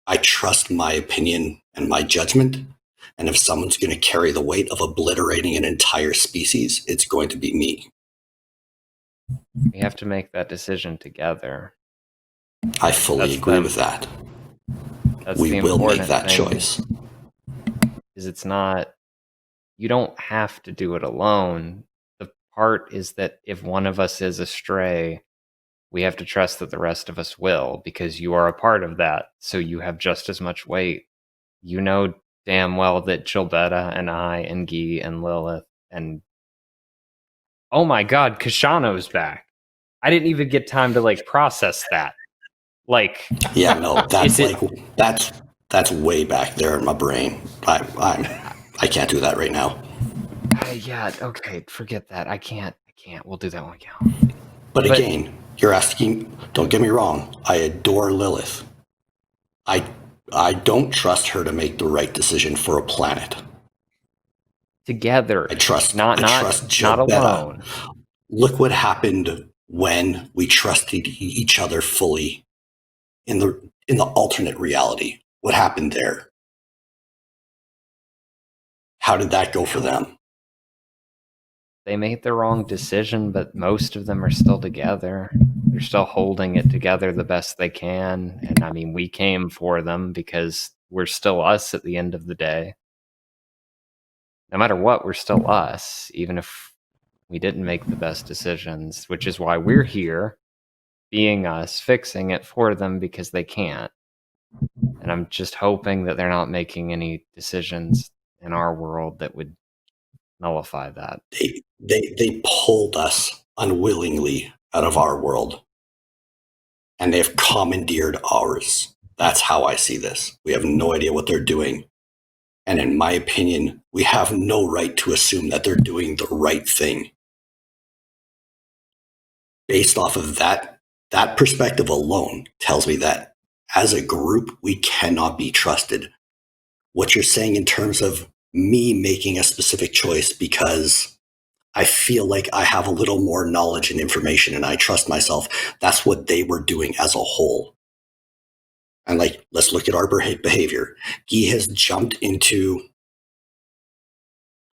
I trust my opinion and my judgment. And if someone's going to carry the weight of obliterating an entire species, it's going to be me. We have to make that decision together. I fully agree with that. We will make that choice. Because it's not, you don't have to do it alone. The part is that if one of us is astray, we have to trust that the rest of us will, because you are a part of that. So you have just as much weight. You know damn well that Gilbetta and I and Guy and Lilith and oh my god, Kashano's back. I didn't even get time to like process that. Like yeah, no, that's way back there in my brain. I can't do that right now. Yeah, okay, forget that. I can't. We'll do that one count. But again, you're asking, don't get me wrong, I adore Lilith. I don't trust her to make the right decision for a planet. Together. I trust not alone. Look what happened when we trusted each other fully in the alternate reality. What happened there? How did that go for them? They made the wrong decision, but most of them are still together. They're still holding it together the best they can. And I mean, we came for them because we're still us at the end of the day. No matter what, we're still us, even if we didn't make the best decisions, which is why we're here, being us, fixing it for them because they can't. And I'm just hoping that they're not making any decisions in our world that would nullify that. They pulled us unwillingly out of our world, and they've commandeered ours. That's how I see this. We have no idea what they're doing. And in my opinion, we have no right to assume that they're doing the right thing. Based off of that perspective alone tells me that as a group, we cannot be trusted. What you're saying in terms of me making a specific choice because I feel like I have a little more knowledge and information and I trust myself, that's what they were doing as a whole. And like, let's look at our behavior. Guy has jumped into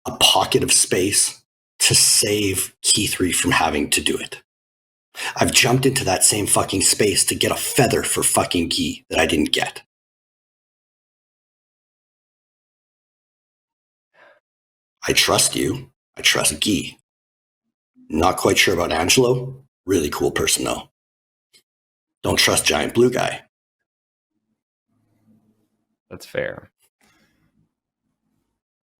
a pocket of space to save Key 3 from having to do it. I've jumped into that same fucking space to get a feather for fucking Guy that I didn't get. I trust you. I trust Guy. Not quite sure about Angelo. Really cool person, though. Don't trust Giant Blue Guy. That's fair.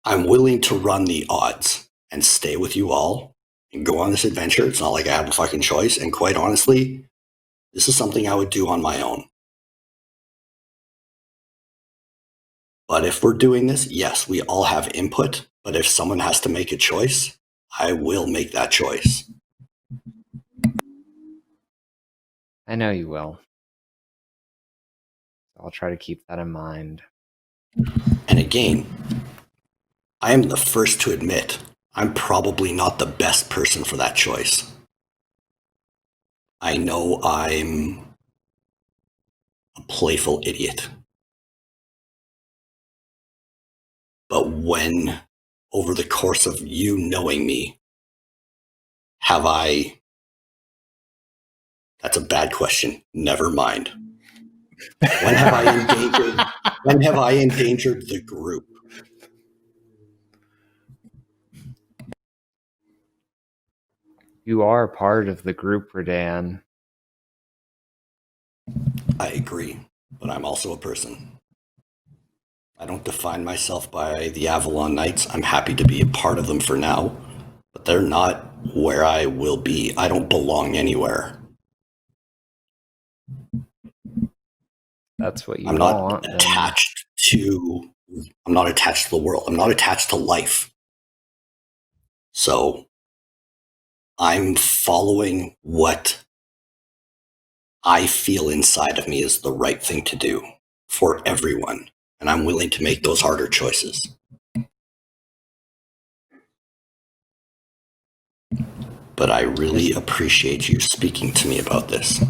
I'm willing to run the odds and stay with you all and go on this adventure. It's not like I have a fucking choice. And quite honestly, this is something I would do on my own. But if we're doing this, yes, we all have input. But if someone has to make a choice, I will make that choice. I know you will. I'll try to keep that in mind. And again, I am the first to admit I'm probably not the best person for that choice. I know I'm a playful idiot. But when, over the course of you knowing me, have I... That's a bad question. Never mind. When have I endangered the group? You are part of the group, Redan. I agree, but I'm also a person. I don't define myself by the Avalon Knights. I'm happy to be a part of them for now, but they're not where I will be. I don't belong anywhere. That's what you I'm want. not attached to the world. I'm not attached to life. So I'm following what I feel inside of me is the right thing to do for everyone. And I'm willing to make those harder choices. But I really appreciate you speaking to me about this.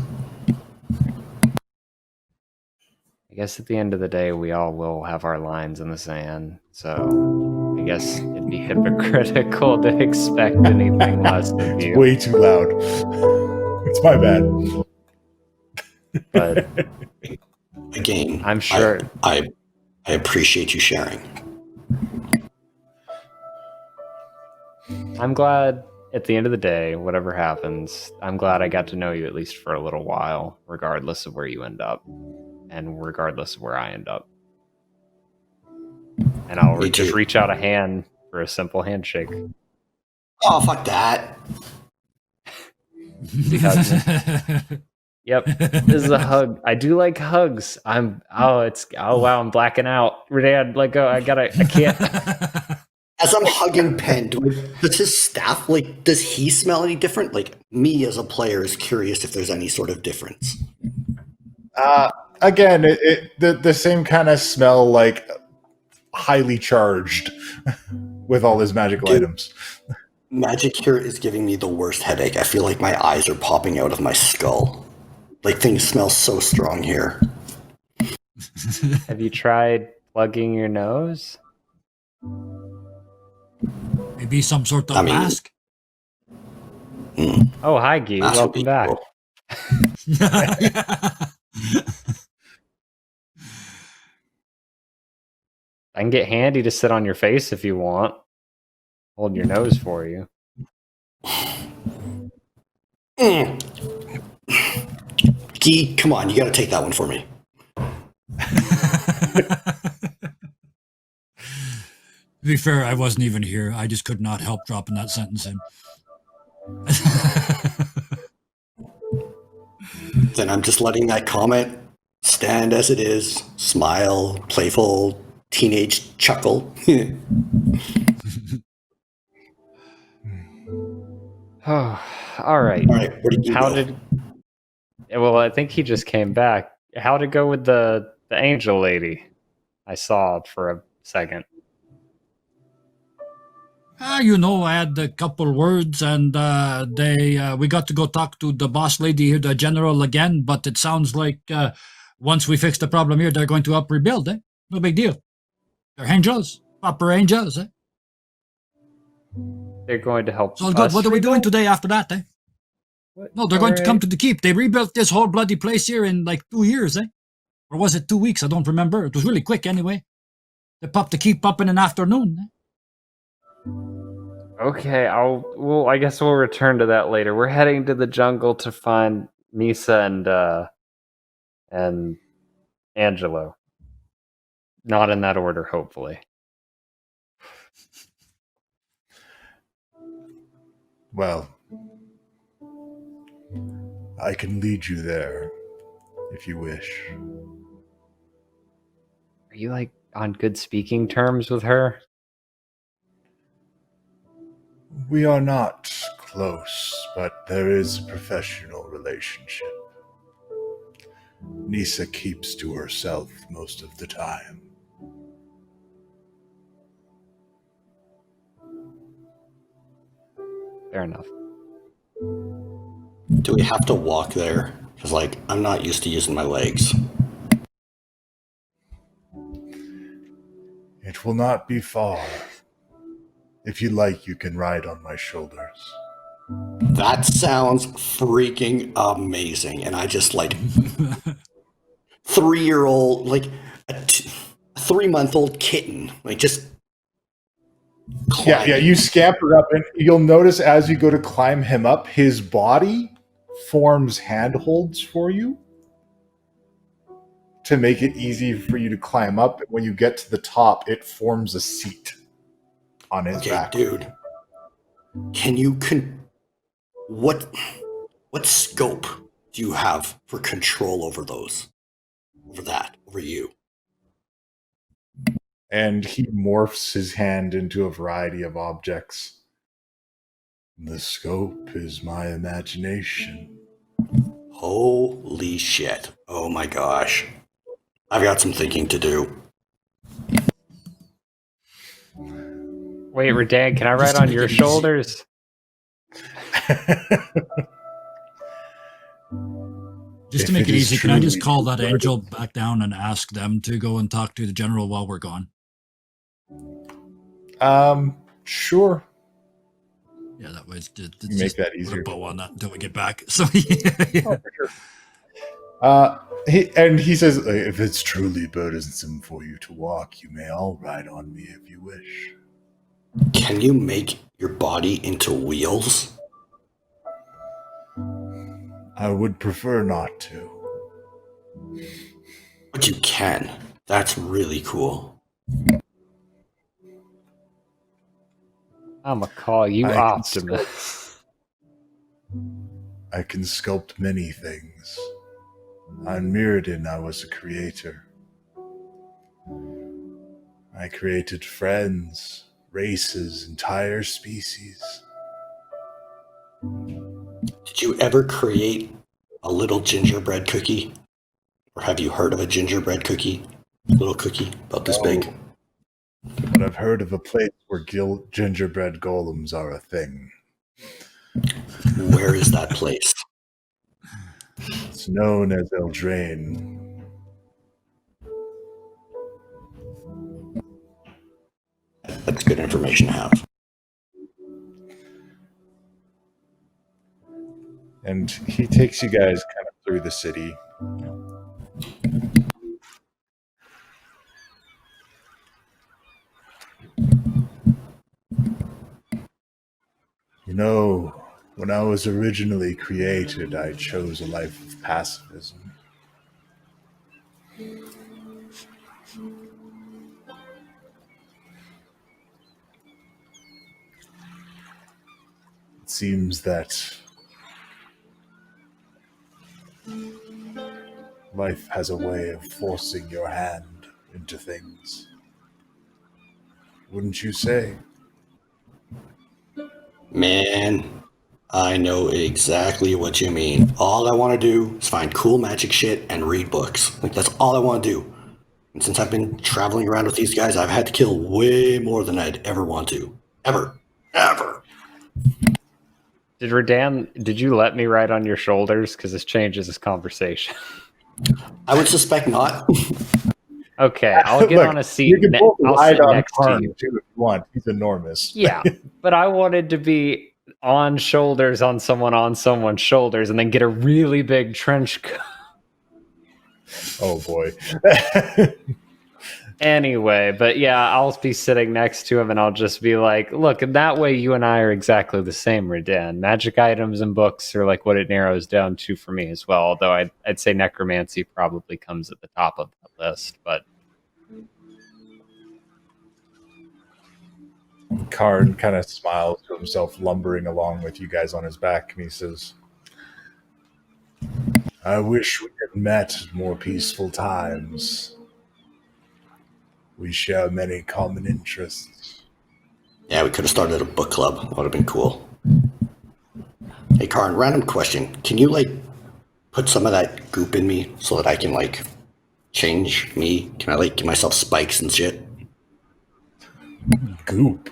I guess at the end of the day, we all will have our lines in the sand. So I guess it'd be hypocritical to expect anything less of you. Way too loud. It's my bad. But again, I'm sure I appreciate you sharing. I'm glad at the end of the day, whatever happens, I'm glad I got to know you at least for a little while, regardless of where you end up and regardless of where I end up. And I'll just reach out a hand for a simple handshake. Oh, fuck that. Yep, this is a hug. I do like hugs. Oh wow, I'm blacking out. Redan, let go. I can't. As I'm hugging Penn, does his staff, does he smell any different? Me as a player is curious if there's any sort of difference. Again, the same kind of smell, highly charged with all his magical items. Magic here is giving me the worst headache. I feel like my eyes are popping out of my skull. Things smell so strong here. Have you tried plugging your nose? Maybe some sort of mask? Oh, hi, Guy. Welcome back. Cool. I can get Handy to sit on your face if you want. Hold your nose for you. Guy, come on, you gotta take that one for me. To be fair, I wasn't even here. I just could not help dropping that sentence in. Then I'm just letting that comment stand as it is. Smile, playful, teenage chuckle. Oh, all right. All right, where did you go? Well, I think he just came back. How'd it go with the angel lady? I saw for a second. I had a couple words, and we got to go talk to the boss lady here, the general again. But it sounds like once we fix the problem here, they're going to rebuild. No big deal. They're angels, proper angels. They're going to help. So good. What are we doing today after that? No, they're going to come to the keep. They rebuilt this whole bloody place here in 2 years. Or was it 2 weeks? I don't remember. It was really quick anyway. They popped the keep up in an afternoon. Okay, I guess we'll return to that later. We're heading to the jungle to find Nisa and Angelo. Not in that order, hopefully. Well, I can lead you there if you wish. Are you like on good speaking terms with her? We are not close, but there is a professional relationship. Nisa keeps to herself most of the time. Fair enough. Do we have to walk there? Because, like, I'm not used to using my legs. It will not be far. If you like, you can ride on my shoulders. That sounds freaking amazing. And I just, like, 3-year-old, like, a 3-month-old kitten, like, just climbing. Yeah, you scamper up, and you'll notice as you go to climb him up, his body forms handholds for you to make it easy for you to climb up. When you get to the top, it forms a seat on his back. Dude, can you what scope do you have for control over over you? And he morphs his hand into a variety of objects. The scope is my imagination. Holy shit. Oh my gosh. I've got some thinking to do. Wait, Redan, can I ride on your shoulders? Just to make it easy, can I just call that angel back down and ask them to go and talk to the general while we're gone? Sure. Yeah, that way it's Make that easier. Put a bow on that until we get back. So yeah. Oh, for sure. He says, If it's truly burdensome for you to walk, you may all ride on me if you wish. Can you make your body into wheels? I would prefer not to. But you can. That's really cool. I'm gonna call you Optimus. I can sculpt many things. On Mirrodin, I was a creator. I created friends, races, entire species. Did you ever create a little gingerbread cookie? Or have you heard of a gingerbread cookie? A little cookie about this big? But I've heard of a place where gingerbread golems are a thing. Where is that place? It's known as Eldraine. That's good information to have. and he takes you guys kind of through the city. You know, when I was originally created, I chose a life of pacifism. It seems that life has a way of forcing your hand into things. Wouldn't you say? Man, I know exactly what you mean. All I want to do is find cool magic shit and read books. Like, that's all I want to do. And since I've been traveling around with these guys, I've had to kill way more than I'd ever want to. Ever. Did you let me ride on your shoulders? Because this changes this conversation. I would suspect not. Okay, I'll get on a seat. You can both I'll ride sit on next to Karn, you. too, if you want. He's enormous. Yeah, but I wanted to be on shoulders on someone's shoulders and then get a really big trench coat. Oh boy. Anyway, but yeah, I'll be sitting next to him and I'll just be like, look, and that way you and I are exactly the same, Redan. Magic items and books are like what it narrows down to for me as well, although I'd say necromancy probably comes at the top of the list, but Karn kind of smiles to himself, lumbering along with you guys on his back, and he says, I wish we had met at more peaceful times. We share many common interests. Yeah, we could have started a book club. That would have been cool. Hey, Karn, random question. Can you, like, put some of that goop in me so that I can, like, change me? Can I, like, give myself spikes and shit? Goop.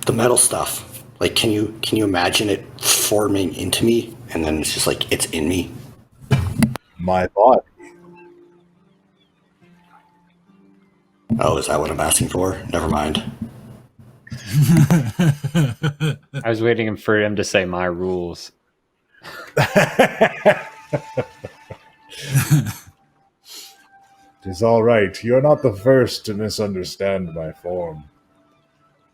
The metal stuff. Like, can you imagine it forming into me? And then it's just like, it's in me? My body. Oh, is that what I'm asking for? Never mind. I was waiting for him to say my rules. It's all right. You're not the first to misunderstand my form.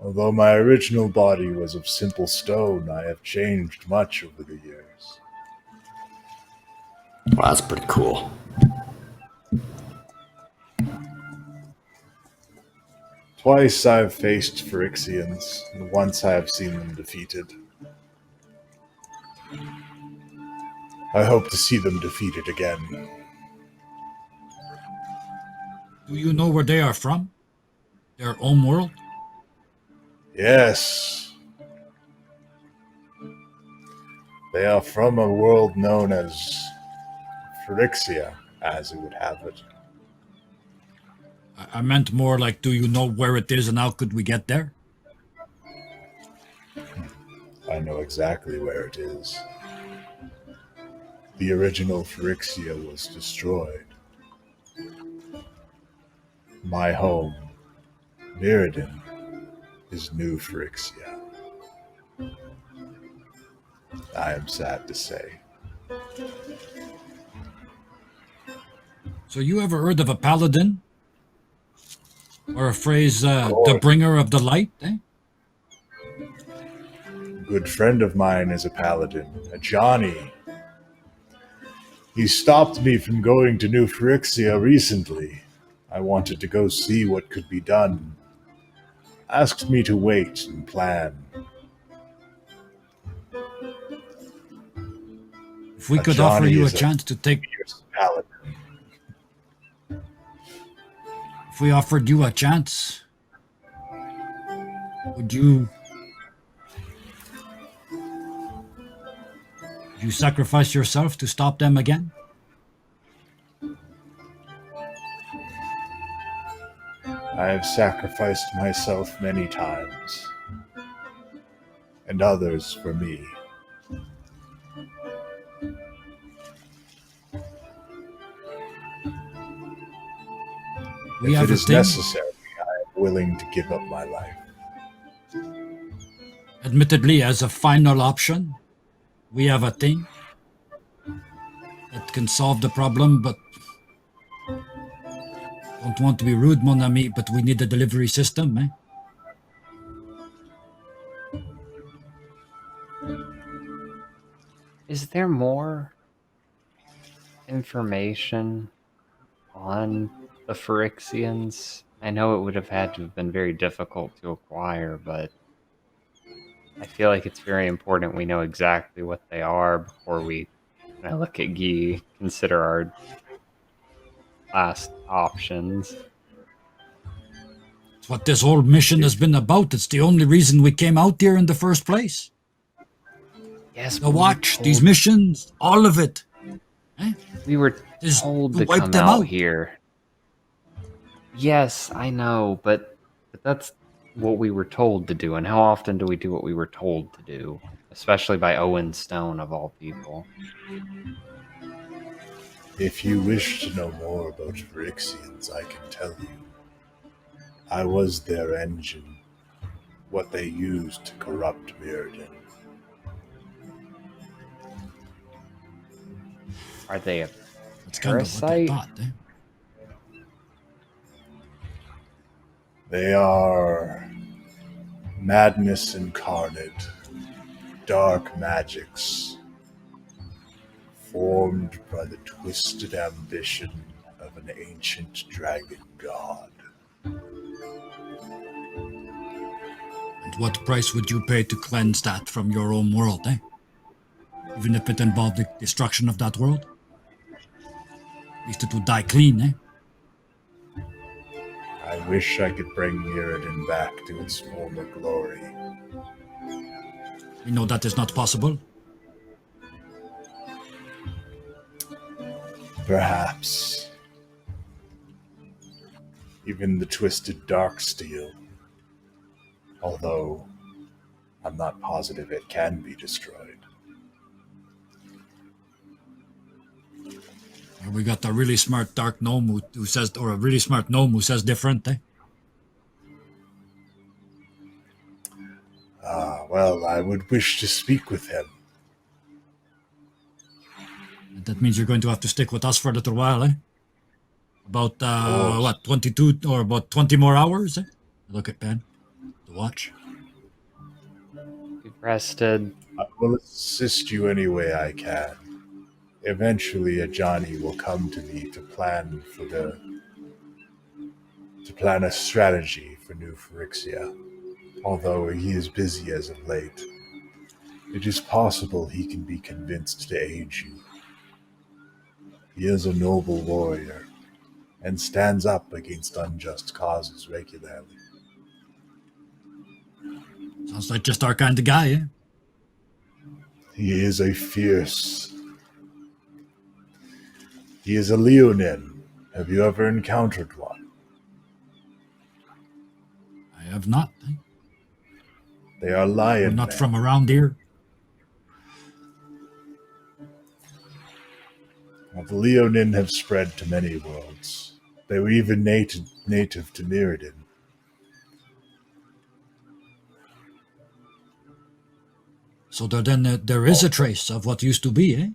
Although my original body was of simple stone, I have changed much over the years. Well, that's pretty cool. Twice I've faced Phyrexians, and once I have seen them defeated. I hope to see them defeated again. Do you know where they are from? Their home world? Yes. They are from a world known as Phyrexia, as it would have it. I meant more like, do you know where it is and how could we get there? I know exactly where it is. The original Phyrexia was destroyed. My home, Mirrodin, is new Phyrexia. I am sad to say. So you ever heard of a paladin? Or a phrase, the bringer of the light, eh? A good friend of mine is a paladin, a Johnny. He stopped me from going to New Phyrexia recently. I wanted to go see what could be done. Asked me to wait and plan. If we could offer you a chance to take... Paladin. If we offered you a chance, would you sacrifice yourself to stop them again? I have sacrificed myself many times, and others for me. If it is necessary, I am willing to give up my life. Admittedly, as a final option, we have a thing that can solve the problem, but don't want to be rude, mon ami, but we need a delivery system, eh? Is there more information on the Phyrexians? I know it would have had to have been very difficult to acquire, but I feel like it's very important we know exactly what they are before we, when I look at Guy, consider our last options. It's what this whole mission has been about. It's the only reason we came out here in the first place. Yes, The watch, these missions, all of it. Eh? We were Just told to to wipe come them out out. here. Yes, I know, but that's what we were told to do. And how often do we do what we were told to do? Especially by Owen Stone, of all people. If you wish to know more about Phyrexians, I can tell you. I was their engine, what they used to corrupt Mirrodin. Are they a It's kind of what I parasite? thought, eh? They are madness incarnate, dark magics formed by the twisted ambition of an ancient dragon god. And what price would you pay to cleanse that from your own world, eh? Even if it involved the destruction of that world? At least it would die clean, eh? I wish I could bring Mirrodin back to its former glory. We know that is not possible. Perhaps. Even the twisted dark steel. Although, I'm not positive it can be destroyed. We got a really smart dark gnome who says, or a really smart gnome who says different, eh? Well, I would wish to speak with him. That means you're going to have to stick with us for a little while, eh? About, 22 or about 20 more hours, eh? Look at Ben. The watch. We've rested. I will assist you any way I can. Eventually, a Johnny will come to me to plan a strategy for New Phyrexia. Although he is busy as of late, it is possible he can be convinced to aid you. He is a noble warrior and stands up against unjust causes regularly. Sounds like just our kind of guy, eh? He is a Leonin. Have you ever encountered one? I have not, eh? They are lion We're not men. from around here. Well, the Leonin have spread to many worlds. They were even native to Mirrodin. So there is a trace of what used to be, eh?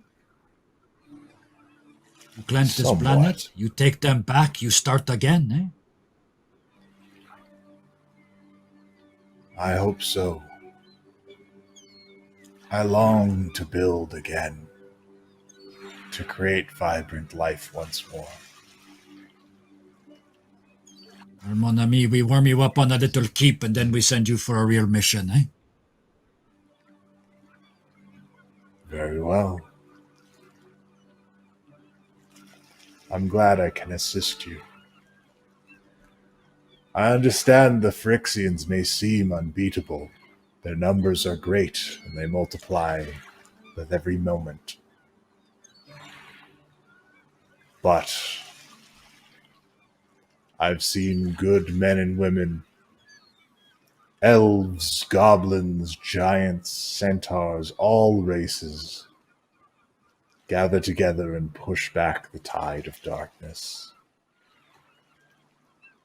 You cleanse this Somewhat. planet, you take them back, you start again, eh? I hope so. I long to build again, to create vibrant life once more. Well, mon ami, we warm you up on a little keep and then we send you for a real mission, eh? Very well. I'm glad I can assist you. I understand the Phyrexians may seem unbeatable. Their numbers are great, and they multiply with every moment. But I've seen good men and women, elves, goblins, giants, centaurs, all races, gather together and push back the tide of darkness.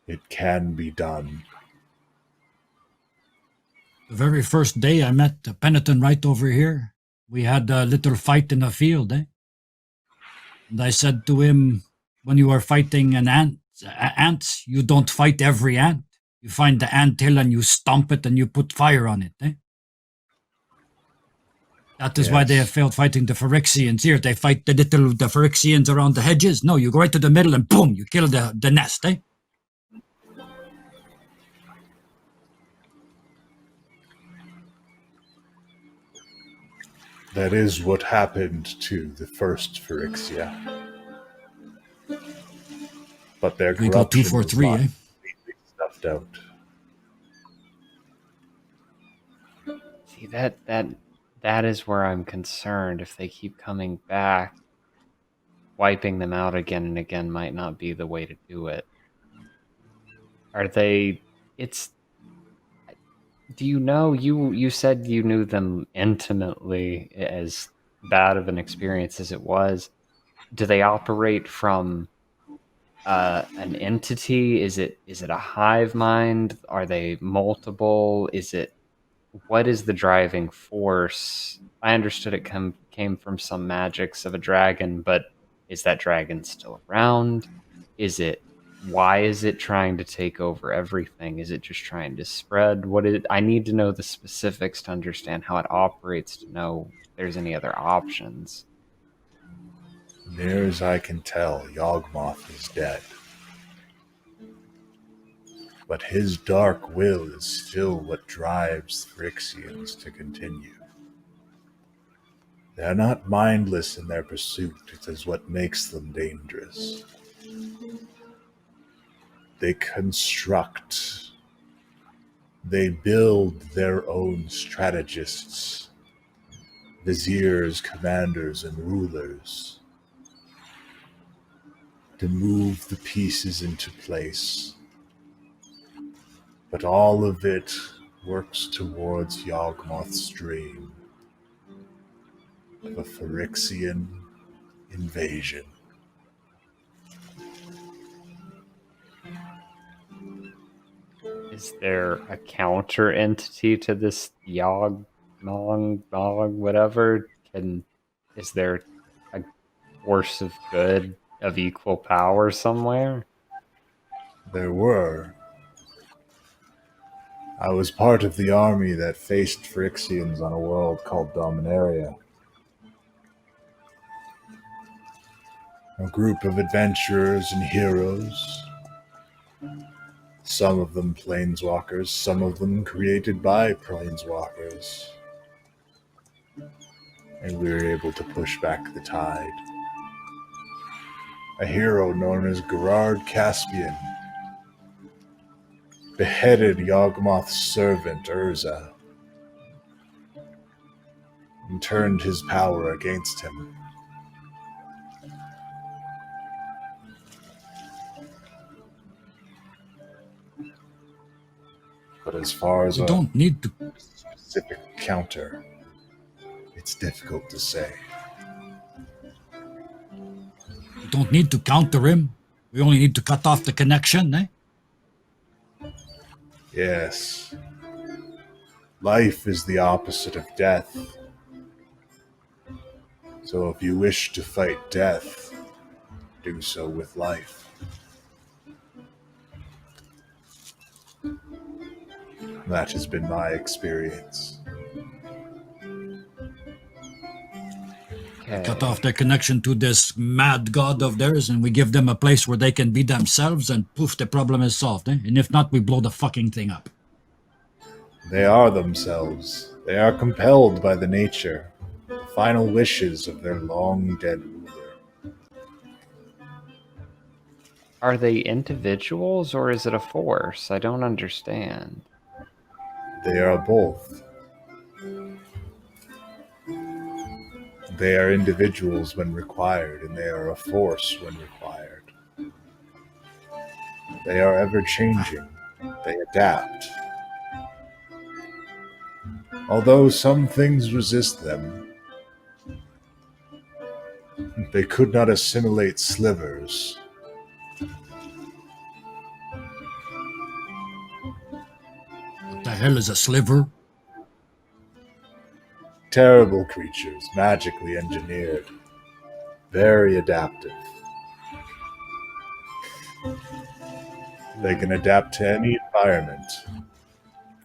It can be done. The very first day I met the penitent right over here, we had a little fight in a field, eh? And I said to him, when you are fighting ants, you don't fight every ant. You find the ant hill and you stomp it and you put fire on it, eh? That is why they have failed fighting the Phyrexians here. They fight the Phyrexians around the hedges. No, you go right to the middle and boom, you kill the nest, eh? That is what happened to the first Phyrexia. But their We got 2 corruption for was 3, not eh? completely stuffed out. See, that is where I'm concerned. If they keep coming back, wiping them out again and again might not be the way to do it. Are they... Do you know, you said you knew them intimately, as bad of an experience as it was. Do they operate from an entity? Is it a hive mind? Are they multiple? What is the driving force? I understood it came from some magics of a dragon, but is that dragon still around? Is it why is it trying to take over everything? Is it just trying to spread? I need to know the specifics to understand how it operates, to know if there's any other options. Near as I can tell, Yawgmoth is dead. But his dark will is still what drives Phyrexians to continue. They're not mindless in their pursuit. It is what makes them dangerous. They construct. They build their own strategists, viziers, commanders, and rulers to move the pieces into place. But all of it works towards Yawgmoth's dream of a Phyrexian invasion. Is there a counter entity to this Yog, whatever? Is there a force of good of equal power somewhere? There were. I was part of the army that faced Phyrexians on a world called Dominaria. A group of adventurers and heroes. Some of them planeswalkers, some of them created by planeswalkers. And we were able to push back the tide. A hero known as Gerard Caspian beheaded Yawgmoth's servant Urza and turned his power against him. But as far as You a don't need to. specific counter, it's difficult to say. You don't need to counter him. We only need to cut off the connection, eh? Yes. Life is the opposite of death. So if you wish to fight death, do so with life. That has been my experience. Okay. Cut off their connection to this mad god of theirs, and we give them a place where they can be themselves, and poof, the problem is solved, eh? And if not, we blow the fucking thing up. They are themselves. They are compelled by the nature, the final wishes of their long-dead ruler. Are they individuals or is it a force? I don't understand. They are both. They are individuals when required, and they are a force when required. They are ever-changing. They adapt. Although some things resist them, they could not assimilate slivers. What the hell is a sliver? Terrible creatures, magically engineered. Very adaptive. They can adapt to any environment,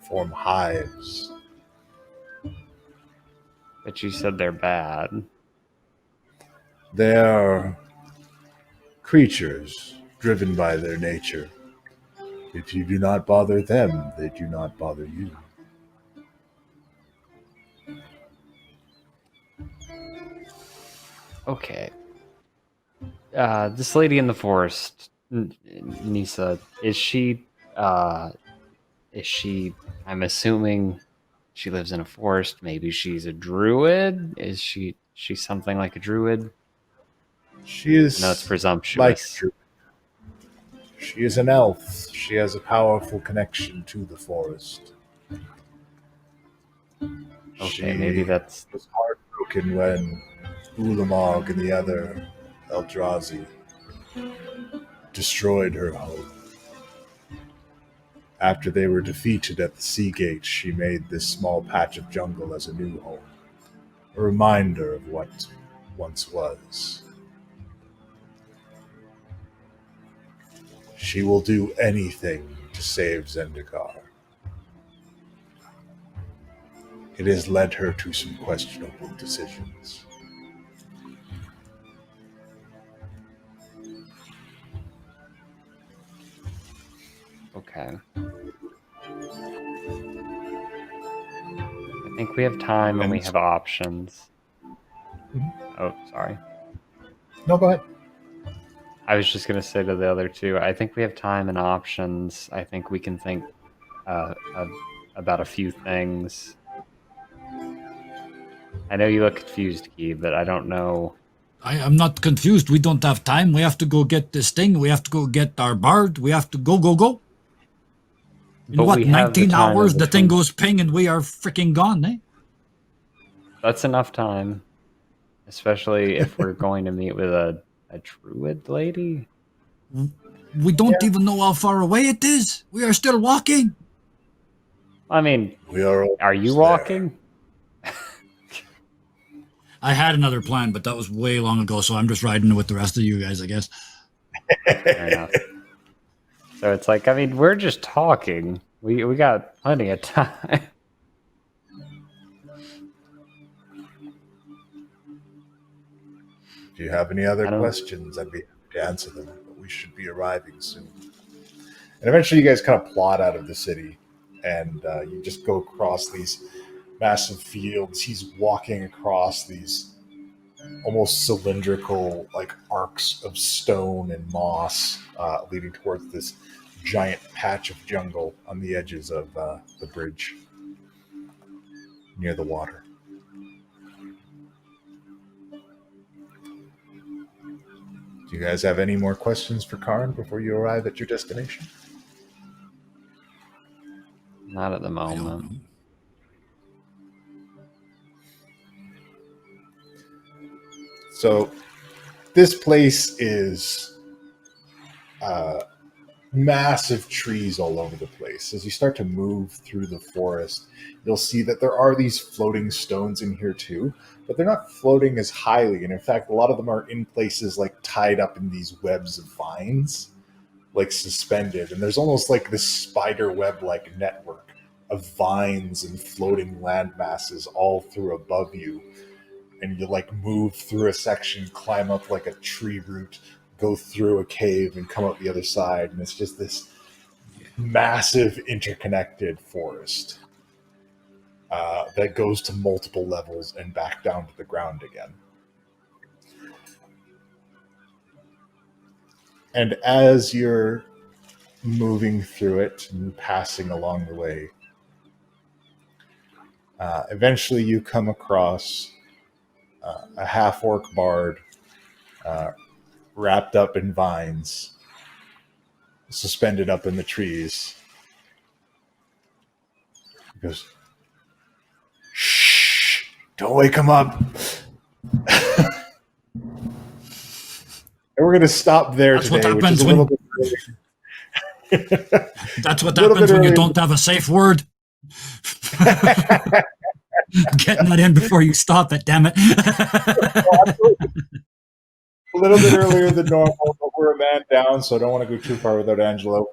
form hives. But you said they're bad. They are creatures driven by their nature. If you do not bother them, they do not bother you. Okay. This lady in the forest, Nisa, is she, I'm assuming she lives in a forest. Maybe she's a druid? Is she something like a druid? She is No, it's like a presumptuous. druid. She is an elf. She has a powerful connection to the forest. Okay, maybe that's... was heartbroken when Ulamog and the other Eldrazi destroyed her home. After they were defeated at the Seagate, she made this small patch of jungle as a new home, a reminder of what once was. She will do anything to save Zendikar. It has led her to some questionable decisions. Okay. I think we have time and we have options. Oh, sorry. No, go ahead. I was just going to say to the other two, I think we have time and options. I think we can think about a few things. I know you look confused, Key, but I don't know. I am not confused. We don't have time. We have to go get this thing. We have to go get our bard. We have to go. In But what, we have the 19 time hours, in the thing between. goes ping and we are freaking gone, eh? That's enough time. Especially if we're going to meet with a druid lady. We don't even know how far away it is. We are still walking. I mean, We are you almost walking? I had another plan, but that was way long ago, so I'm just riding with the rest of you guys, I guess. Fair enough. So it's like, I mean, we're just talking. We got plenty of time. If you have any other I don't- questions, I'd be happy to answer them. But we should be arriving soon. And eventually, you guys kind of plot out of the city, and you just go across these massive fields. He's walking across these almost cylindrical, like arcs of stone and moss, leading towards this giant patch of jungle on the edges of the bridge near the water. Do you guys have any more questions for Karn before you arrive at your destination? Not at the I don't moment. know. So, this place is massive trees all over the place. As you start to move through the forest, you'll see that there are these floating stones in here too, but they're not floating as highly. And in fact, a lot of them are in places like tied up in these webs of vines, like suspended. And there's almost like this spider web-like network of vines and floating land masses all through above you. And you like move through a section, climb up like a tree root, go through a cave and come out the other side. And it's just this massive interconnected forest that goes to multiple levels and back down to the ground again. And as you're moving through it and passing along the way, eventually you come across a half-orc bard wrapped up in vines, suspended up in the trees. He goes, "Shh! Don't wake him up." And we're going to stop there That's what today, which happens is a when- little bit early. That's what Little happens bit when you early. don't have a safe word. Getting that in before you stop it, damn it. A little bit earlier than normal, but we're a man down, so I don't want to go too far without Angelo.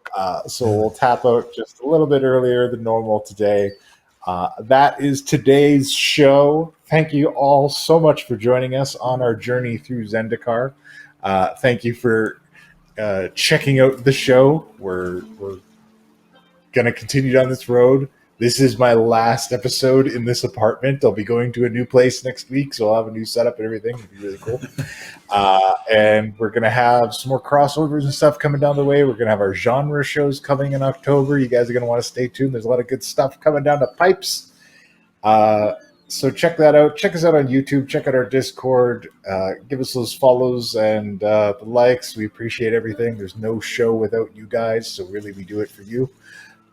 So we'll tap out just a little bit earlier than normal today. That is today's show. Thank you all so much for joining us on our journey through Zendikar. Thank you for checking out the show. We're going to continue down this road. This is my last episode in this apartment. I'll be going to a new place next week, so I'll have a new setup and everything. It'll be really cool. And we're going to have some more crossovers and stuff coming down the way. We're going to have our genre shows coming in October. You guys are going to want to stay tuned. There's a lot of good stuff coming down the pipes. So check that out. Check us out on YouTube. Check out our Discord. Give us those follows and the likes. We appreciate everything. There's no show without you guys, so really we do it for you.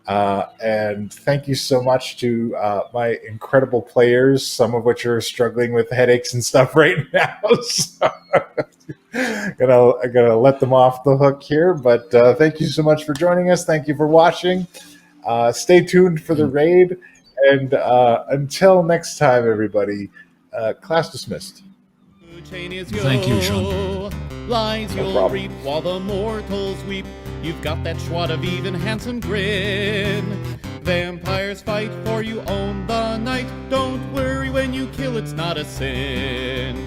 And thank you so much to my incredible players, some of which are struggling with headaches and stuff right now. So I'm gonna let them off the hook here. But thank you so much for joining us. Thank you for watching. Stay tuned for the raid. And until next time, everybody, class dismissed. Thank you, Sean. Lies No you'll problem. reap while the mortals weep. You've got that schwad of even handsome grin. Vampires fight for you, own the night. Don't worry when you kill, it's not a sin.